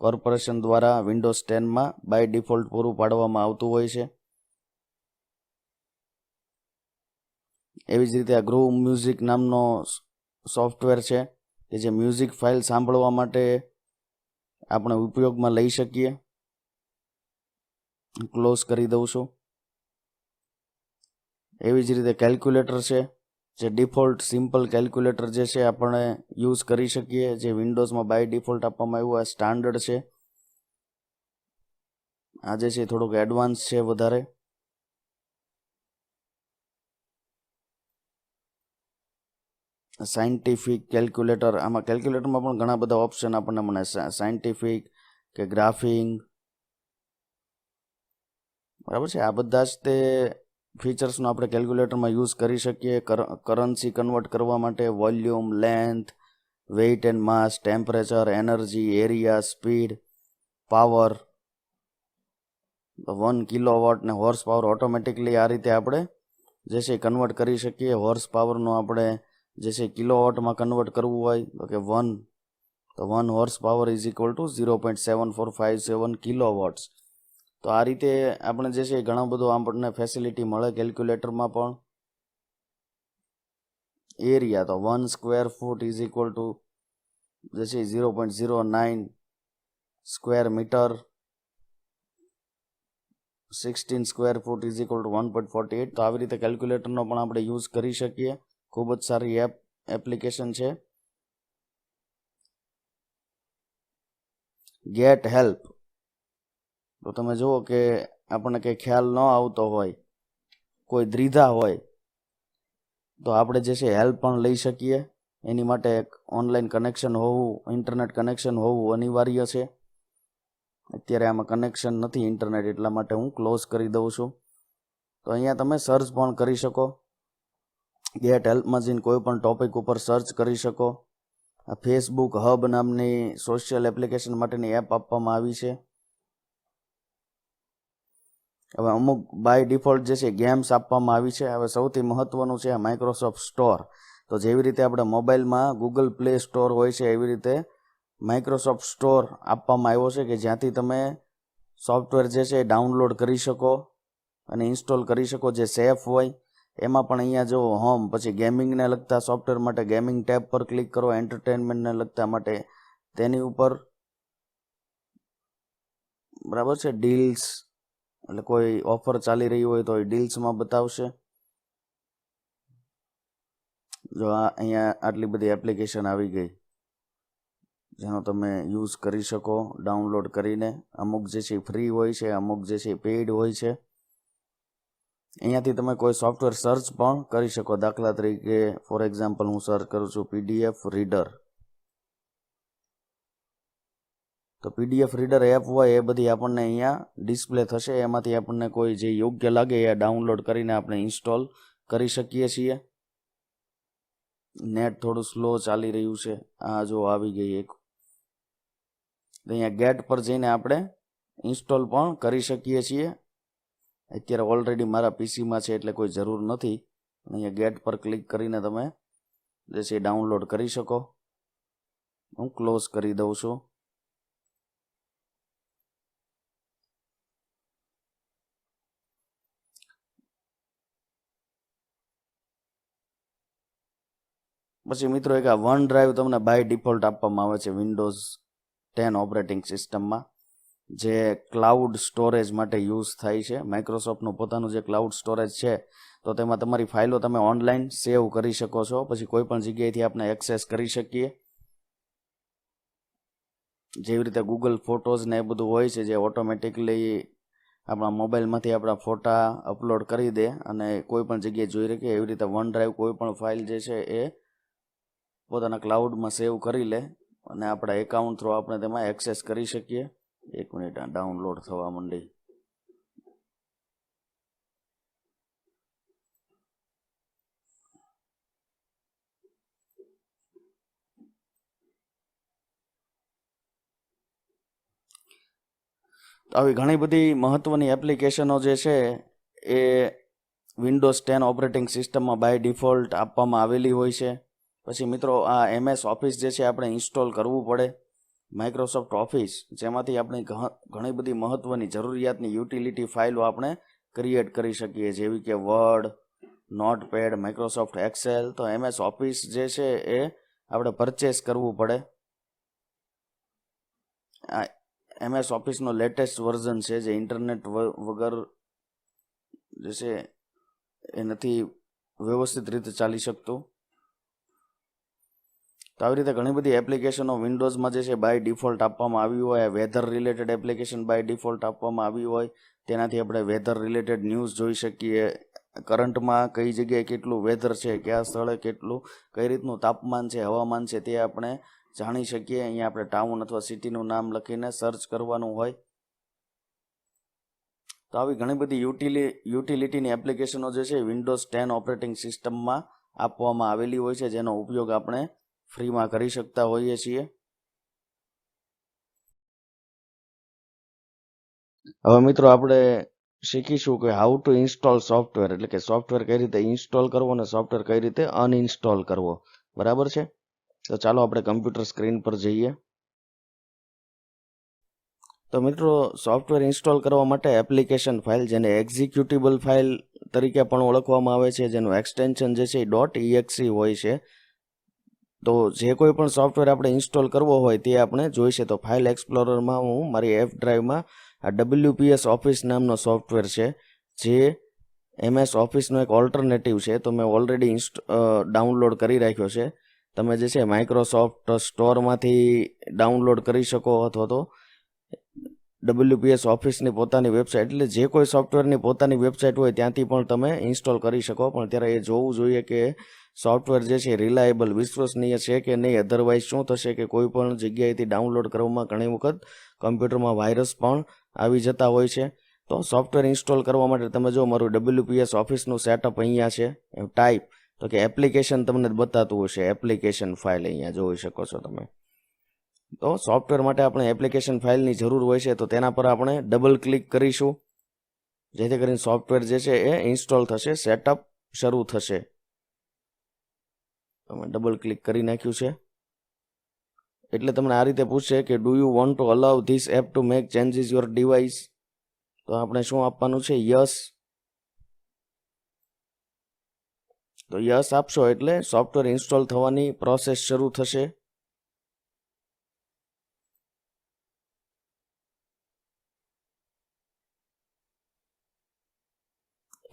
કોર્પોરેશન દ્વારા વિન્ડોઝ 10માં બાય ડિફોલ્ટ પૂરું પાડવામાં આવતું હોય છે. એવી જ રીતે આ ગ્રુવ મ્યુઝિક નામનો સોફ્ટવેર છે કે જે મ્યુઝિક ફાઇલ સાંભળવા માટે આપણે ઉપયોગમાં લઈ શકીએ. ક્લોઝ કરી દઉં છું. એવી જ રીતે કેલ્ક્યુલેટર છે, જે ડિફોલ્ટ સિમ્પલ કેલ્ક્યુલેટર જે છે આપણે યુઝ કરી શકીએ, જે વિન્ડોઝમાં બાય ડિફોલ્ટ આપવામાં આવ્યું. આ સ્ટાન્ડર્ડ છે. આ જે છે થોડુંક એડવાન્સ છે વધારે. સાયન્ટિફિક કેલ્ક્યુલેટર, આમાં કેલ્ક્યુલેટરમાં પણ ઘણા બધા ઓપ્શન આપણને મળે. સાયન્ટિફિક કે ગ્રાફિંગ, બરાબર છે. આ બધા જ તે ફીચર્સનો આપણે કેલ્ક્યુલેટરમાં યુઝ કરી શકીએ. કરન્સી કન્વર્ટ કરવા માટે volume, length, weight and mass, temperature, energy, area, speed, power, 1 kilowatt ને હોર્સ પાવર ઓટોમેટિકલી આ રીતે આપણે જે છે કન્વર્ટ કરી શકીએ. હોર્સ પાવરનો આપણે જે છે કિલોવોટમાં કન્વર્ટ કરવું હોય તો કે 1 horse power is equal two 0.7457 કિલોવોટ્સ. તો આ રીતે આપણે જે છે ઘણો બધો આપણને ફેસિલિટી મળે કેલ્ક્યુલેટરમાં પણ. એરિયા તો 1 square foot is equal to જે છે 0.09 square metre. 16 square foot is equal to 1.48. તો આવી રીતે કેલ્ક્યુલેટરનો પણ આપણે યુઝ કરી શકીએ. ખૂબ જ સારી એપ્લિકેશન છે. ગેટ હેલ્પ, તો તમે જુઓ કે આપણને કંઈ ખ્યાલ ન આવતો હોય, કોઈ દ્વિધા હોય, તો આપણે જે છે હેલ્પ પણ લઈ શકીએ. એની માટે એક ઓનલાઈન કનેક્શન હોવું, ઇન્ટરનેટ કનેક્શન હોવું અનિવાર્ય છે. અત્યારે આમાં કનેક્શન નથી ઇન્ટરનેટ, એટલા માટે હું ક્લોઝ કરી દઉં છું. તો અહીંયા તમે સર્ચ પણ કરી શકો. ગેટ હેલ્પમાં જઈને કોઈ પણ ટોપિક ઉપર સર્ચ કરી શકો. આ ફેસબુક હબ નામની સોશિયલ એપ્લિકેશન માટેની એપ આપવામાં આવી છે. હવે અમુક બાય ડિફોલ્ટ જે છે ગેમ્સ આપવામાં આવી છે. હવે સૌથી મહત્વનું છે માઇક્રોસોફ્ટ સ્ટોર. તો જેવી રીતે આપણે મોબાઈલમાં ગૂગલ પ્લે સ્ટોર હોય છે, એવી રીતે માઇક્રોસોફ્ટ સ્ટોર આપવામાં આવ્યો છે કે જ્યાંથી તમે સોફ્ટવેર જે છે ડાઉનલોડ કરી શકો અને ઇન્સ્ટોલ કરી શકો, જે સેફ હોય. એમાં પણ અહીંયા જો હોમ, પછી ગેમિંગને લગતા સોફ્ટવેર માટે ગેમિંગ ટેબ પર ક્લિક કરો, એન્ટરટેનમેન્ટને લગતા માટે તેની ઉપર, બરાબર છે. ડીલ્સ, એટલે કોઈ ઓફર ચાલી રહી હોય તો એ ડીલ્સમાં બતાવશે. જો અહીંયા આટલી બધી એપ્લિકેશન આવી ગઈ જેનો તમે યુઝ કરી શકો ડાઉનલોડ કરીને. અમુક જે છે ફ્રી હોય છે, અમુક જે છે પેઇડ હોય છે. અહીંયાથી તમે કોઈ સોફ્ટવેર સર્ચ પણ કરી શકો. દાખલા તરીકે ફોર એક્ઝામ્પલ હું સર્ચ કરું છું પીડીએફ રીડર. તો પીડીએફ રીડર એપ હોય એ બધી આપણને અહીંયા ડિસ્પ્લે થશે. એમાંથી આપણને કોઈ જે યોગ્ય લાગે એ ડાઉનલોડ કરીને આપણે ઇન્સ્ટોલ કરી શકીએ છીએ. નેટ થોડું સ્લો ચાલી રહ્યું છે. આ જો આવી ગઈ એક. અહીંયા ગેટ પર જઈને આપણે ઇન્સ્ટોલ પણ કરી શકીએ છીએ. અત્યારે ઓલરેડી મારા પીસીમાં છે એટલે કોઈ જરૂર નથી. અહીંયા ગેટ પર ક્લિક કરીને તમે જે છે ડાઉનલોડ કરી શકો. હું ક્લોઝ કરી દઉં છું. પછી મિત્રો એક આ વન ડ્રાઈવ તમને બાય ડિફોલ્ટ આપવામાં આવે છે વિન્ડોઝ 10 ઓપરેટિંગ સિસ્ટમમાં, જે ક્લાઉડ સ્ટોરેજ માટે યુઝ થાય છે. માઇક્રોસોફ્ટનું પોતાનું જે ક્લાઉડ સ્ટોરેજ છે, તો તેમાં તમારી ફાઇલો તમે ઓનલાઈન સેવ કરી શકો છો. પછી કોઈ પણ જગ્યાએથી આપણે એક્સેસ કરી શકીએ. જેવી રીતે ગૂગલ ફોટોઝ ને એ બધું હોય છે, જે ઓટોમેટિકલી આપણા મોબાઈલમાંથી આપણા ફોટા અપલોડ કરી દે અને કોઈ પણ જગ્યાએ જોઈ રાખીએ, એવી રીતે વન ડ્રાઈવ કોઈ પણ ફાઇલ જે છે એ પોતાના ક્લાઉડમાં સેવ કરી લે અને આપણા એકાઉન્ટ થ્રુ આપણે તેમાં એક્સેસ કરી શકીએ. 1 મિનિટ, આ ડાઉનલોડ થવા માંડી. આવી ઘણી બધી મહત્વની એપ્લિકેશનો જે છે એ વિન્ડોઝ 10 ઓપરેટિંગ સિસ્ટમમાં બાય ડિફોલ્ટ આપવામાં આવેલી હોય છે. પછી મિત્રો આ MS ઓફિસ જે છે આપણે ઇન્સ્ટોલ કરવું પડે. માઇક્રોસોફ્ટ ઓફિસ, જેમાંથી આપણે ઘણી બધી મહત્વની જરૂરિયાતની યુટિલિટી ફાઇલો આપણે ક્રિએટ કરી શકીએ, જેવી કે વર્ડ, નોટપેડ, માઇક્રોસોફ્ટ એક્સેલ. તો MS ઓફિસ જે છે એ આપણે પરચેસ કરવું પડે. આ MS ઓફિસનો લેટેસ્ટ વર્ઝન છે, જે ઇન્ટરનેટ વગર જે છે એ નથી વ્યવસ્થિત રીતે ચાલી શકતું. તો આવી રીતે ઘણી બધી એપ્લિકેશનો વિન્ડોઝમાં જે છે બાય ડિફોલ્ટ આપવામાં આવી હોય. Weather related application by default આપવામાં આવી હોય, તેનાથી આપણે વેધર રિલેટેડ ન્યૂઝ જોઈ શકીએ. કરંટમાં કઈ જગ્યાએ કેટલું વેધર છે, કયા સ્થળે કેટલું, કઈ રીતનું તાપમાન છે, હવામાન છે, તે આપણે જાણી શકીએ. અહીંયા આપણે ટાઉન અથવા સિટીનું નામ લખીને સર્ચ કરવાનું હોય. તો આવી ઘણી બધી યુટિલિટીની એપ્લિકેશનો જે છે વિન્ડોઝ 10 ઓપરેટિંગ સિસ્ટમમાં આપવામાં આવેલી હોય છે, જેનો ઉપયોગ આપણે ફ્રીમાં કરી શકતા હોઈએ છીએ. હવે મિત્રો આપણે શીખીશું કે હાઉ ટુ ઇન્સ્ટોલ સોફ્ટવેર, એટલે કે સોફ્ટવેર કઈ રીતે ઇન્સ્ટોલ કરવો અને સોફ્ટવેર કઈ રીતે અનઇન્સ્ટોલ કરવો. બરાબર છે? તો ચાલો આપણે કમ્પ્યુટર સ્ક્રીન પર જઈએ. તો મિત્રો સોફ્ટવેર ઇન્સ્ટોલ કરવા માટે એપ્લિકેશન ફાઇલ, જેને એક્ઝિક્યુટેબલ ફાઇલ તરીકે પણ ઓળખવામાં આવે છે, જેનું એક્સટેન્શન જે છે .exe હોય છે. તો જે કોઈ પણ સોફ્ટવેર આપણે ઇન્સ્ટોલ કરવો હોય તે આપણે જોઈશે. તો ફાઇલ એક્સપ્લોરરમાં હું મારી F ડ્રાઈવમાં આ WPS ઓફિસ નામનો સોફ્ટવેર છે, જે MS ઓફિસનો એક ઓલ્ટરનેટિવ છે. તો મેં ઓલરેડી ડાઉનલોડ કરી રાખ્યો છે. તમે જે છે માઇક્રોસોફ્ટ સ્ટોરમાંથી ડાઉનલોડ કરી શકો, અથવા તો WPS ઓફિસની પોતાની વેબસાઇટ, એટલે જે કોઈ સોફ્ટવેરની પોતાની વેબસાઇટ હોય ત્યાંથી પણ તમે ઇન્સ્ટોલ કરી શકો. પણ ત્યારે એ જોવું જોઈએ કે સોફ્ટવેર જે છે રિલાયેબલ, વિશ્વસનીય છે કે નહીં. અધરવાઇઝ શું થશે કે કોઈ પણ જગ્યાએથી ડાઉનલોડ કરવામાં ઘણી વખત કમ્પ્યુટરમાં વાયરસ પણ આવી જતા હોય છે. તો સોફ્ટવેર ઇન્સ્ટોલ કરવા માટે તમે જો મારું WPS ઓફિસનું સેટઅપ અહીંયા છે, ટાઈપ તો કે એપ્લિકેશન તમને બતાતું હશે, એપ્લિકેશન ફાઇલ અહીંયા જોઈ શકો છો તમે. તો સોફ્ટવેર માટે આપણે એપ્લિકેશન ફાઇલની જરૂર હોય છે. તો તેના પર આપણે ડબલ ક્લિક કરીશું, જેથી કરીને સોફ્ટવેર જે છે એ ઇન્સ્ટોલ થશે, સેટઅપ શરૂ થશે. તમે ડબલ ક્લિક કરી નાખ્યું છે એટલે તમને આ રીતે પૂછશે કે do you want to allow this app to make changes your device. તો આપણે શું આપવાનું છે? યસ. તો યસ આપશો એટલે સોફ્ટવેર ઇન્સ્ટોલ થવાની પ્રોસેસ શરૂ થશે.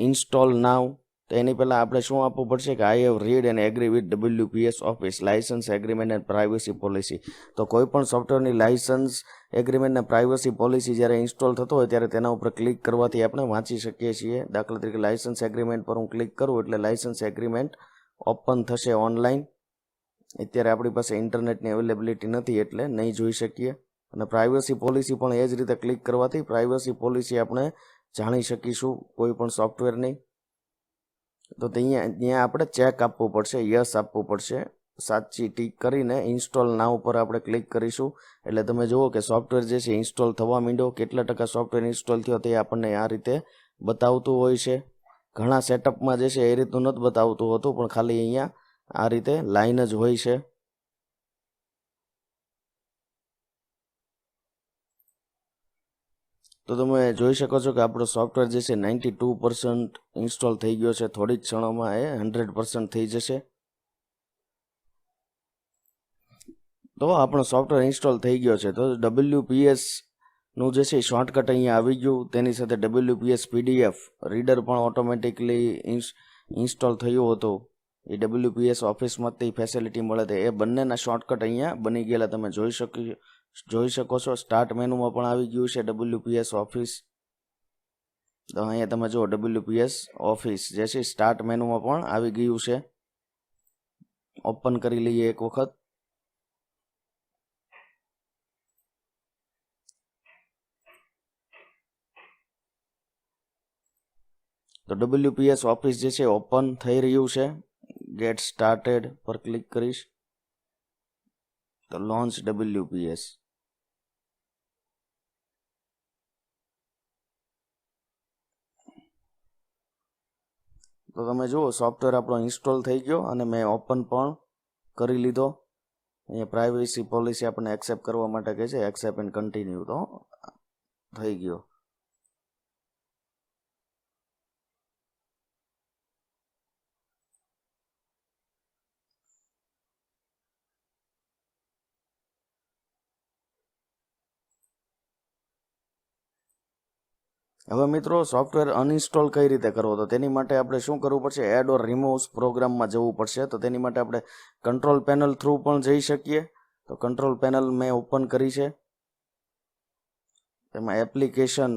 ઇન્સ્ટોલ નાવ. તો એની પહેલાં આપણે શું આપવું પડશે કે I have read and agree with WPS office licence agreement and privacy policy. તો કોઈ પણ સોફ્ટવેરની લાયસન્સ એગ્રીમેન્ટ અને પ્રાઇવસી પોલિસી જ્યારે ઇન્સ્ટોલ થતો હોય ત્યારે તેના ઉપર ક્લિક કરવાથી આપણે વાંચી શકીએ છીએ. દાખલા તરીકે લાયસન્સ એગ્રીમેન્ટ પર હું ક્લિક કરું એટલે લાયસન્સ એગ્રીમેન્ટ ઓપન થશે ઓનલાઈન. અત્યારે આપણી પાસે ઇન્ટરનેટની અવેલેબિલિટી નથી એટલે નહીં જોઈ શકીએ. અને પ્રાઇવસી પોલિસી પણ એ જ રીતે ક્લિક કરવાથી પ્રાઇવસી પોલિસી આપણે જાણી શકીશું કોઈ પણ સોફ્ટવેરની. તો ત્યાં આપણે ચેક આપવું પડશે, યસ આપવું પડશે. સાચી ટીક કરીને ઇન્સ્ટોલ નાવ ઉપર આપણે ક્લિક કરીશું એટલે તમે જુઓ કે સોફ્ટવેર જે છે ઇન્સ્ટોલ થવા માંડ્યો. કેટલા ટકા સોફ્ટવેર ઇન્સ્ટોલ થયો તે આપણને આ રીતે બતાવતું હોય છે. ઘણા સેટઅપમાં જે છે એ રીતનું નથી બતાવતું હોતું, પણ ખાલી અહીંયા આ રીતે લાઈન જ હોય છે. તો તમે જોઈ શકો છો કે આપણો સોફ્ટવેર જે છે 92% ઇન્સ્ટોલ થઈ ગયો છે. થોડી જ ક્ષણોમાં એ 100% થઈ જશે. તો આપણો સોફ્ટવેર ઇન્સ્ટોલ થઈ ગયો છે. તો WPS નું જે છે શોર્ટકટ અહીંયા આવી ગયું. તેની સાથે WPS PDF રીડર પણ ઓટોમેટિકલી ઇન્સ્ટોલ થયું હતું. એ WPS ઓફિસમાંથી ફેસિલિટી મળે છે. એ બંનેના શોર્ટકટ અહીંયા બની ગયેલા તમે જોઈ શકો છો. સ્ટાર્ટ મેનુમાં પણ આવી ગયું છે WPS ઓફિસ. તો અહીંયા તમે જુઓ WPS ઓફિસ જે છે સ્ટાર્ટ મેનુમાં પણ આવી ગયું છે. ઓપન કરી લઈએ એક વખત. તો WPS ઓફિસ જે છે ઓપન થઈ રહ્યું છે. ગેટ સ્ટાર્ટેડ પર ક્લિક કરીશ તો લોન્ચ WPS. તો તમે જુઓ સોફ્ટવેર આપણો ઇન્સ્ટોલ થઈ ગયો અને મેં ઓપન પણ કરી લીધો. અહીંયા પ્રાઇવેસી પોલિસી આપણને એક્સેપ્ટ કરવા માટે કહે છે. એક્સેપ્ટ એન્ડ કન્ટિન્યુ તો થઈ ગયો. હવે મિત્રો સોફ્ટવેર અનઇન્સ્ટોલ કઈ રીતે કરવો, તો તેની માટે આપણે શું કરવું પડશે? એડ ઓર રિમૂવ પ્રોગ્રામમાં જવું પડશે. તો તેની માટે આપણે કંટ્રોલ પેનલ થ્રુ પણ જઈ શકીએ. તો કંટ્રોલ પેનલ મેં ઓપન કરી છે. તેમાં એપ્લિકેશન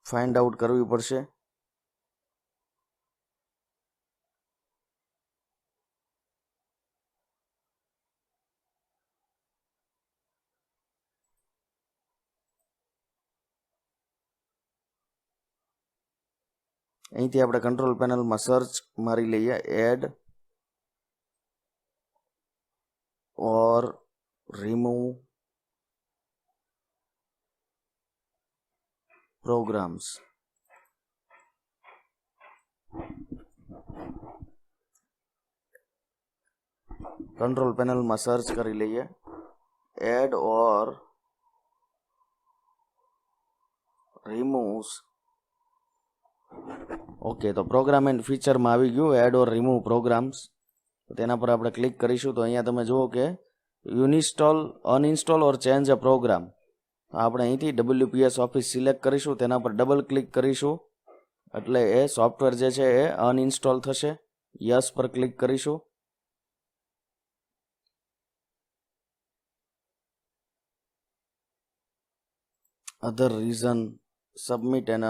ફાઇન્ડ આઉટ કરવી પડશે. અહીંથી આપણે કંટ્રોલ પેનલમાં સર્ચ મારી લઈએ add or remove programs. Control પેનલમાં સર્ચ કરી લઈએ એડ ઓર રિમૂવ્સ. ઓકે, તો પ્રોગ્રામ એન્ડ ફીચરમાં આવી ગયું એડ ઓર રિમૂવ પ્રોગ્રામ્સ. તેના પર આપણે ક્લિક કરીશું તો અહીંયા તમે જુઓ કે અનઇન્સ્ટોલ ઓર ચેન્જ અ પ્રોગ્રામ. આપણે અહીંથી WPS ઓફિસ સિલેક્ટ કરીશું, તેના પર ડબલ ક્લિક કરીશું એટલે એ સોફ્ટવેર જે છે એ અનઇન્સ્ટોલ થશે. યસ પર ક્લિક કરીશું. અધર રીઝન સબમિટ એન્ડ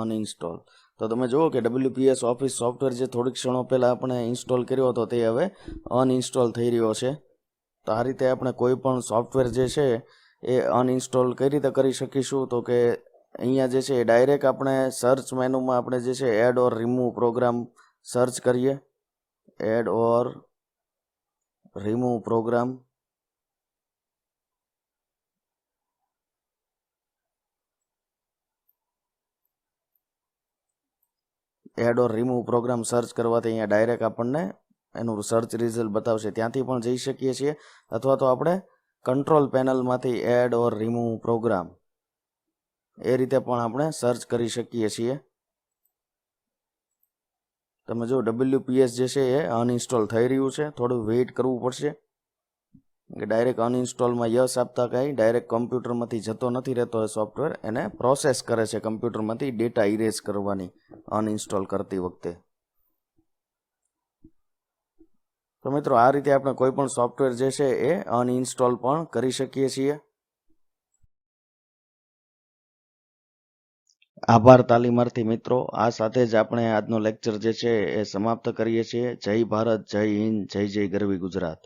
અનઇન્સ્ટોલ. તો તમે જુઓ કે WPS ઓફિસ સોફ્ટવેર જે થોડીક ક્ષણો પહેલાં આપણે ઇન્સ્ટોલ કર્યો હતો તે હવે અનઇન્સ્ટોલ થઈ રહ્યો છે. તો આ રીતે આપણે કોઈ પણ સોફ્ટવેર જે છે એ અનઇન્સ્ટોલ કઈ રીતે કરી શકીશું? તો કે અહીંયા જે છે ડાયરેક્ટ આપણે સર્ચ મેનુમાં આપણે જે છે add or remove program search કરીએ. Add or remove program. Add or remove program સર્ચ કરવાથી અહીંયા ડાયરેક્ટ આપણને એનું સર્ચ રિઝલ્ટ બતાવશે. ત્યાંથી પણ જઈ શકીએ છીએ અથવા તો આપણે કંટ્રોલ પેનલમાંથી એડ ઓર રિમૂવ પ્રોગ્રામ એ રીતે પણ આપણે સર્ચ કરી શકીએ છીએ. તમે જો WPS જે છે એ અનઇન્સ્ટોલ થઈ રહ્યું છે. થોડું વેઇટ કરવું પડશે. ડાયરેક્ટ અનઇન્સ્ટોલમાં યસ આપતા કાંઈ ડાયરેક્ટ કમ્પ્યુટરમાંથી જતો નથી રહેતો. એ સોફ્ટવેર એને પ્રોસેસ કરે છે કમ્પ્યુટરમાંથી ડેટા ઇરેઝ કરવાની અનઇન્સ્ટોલ કરતી વખતે. તો મિત્રો આ રીતે આપણે કોઈ પણ સોફ્ટવેર જે છે એ અનઇન્સ્ટોલ પણ કરી શકીએ છીએ. આભાર તાલીમાર્થી મિત્રો. આ સાથે જ આપણે આજનો લેક્ચર જે છે એ સમાપ્ત કરીએ છીએ. જય ભારત, જય હિન્દ, જય જય ગરવી ગુજરાત.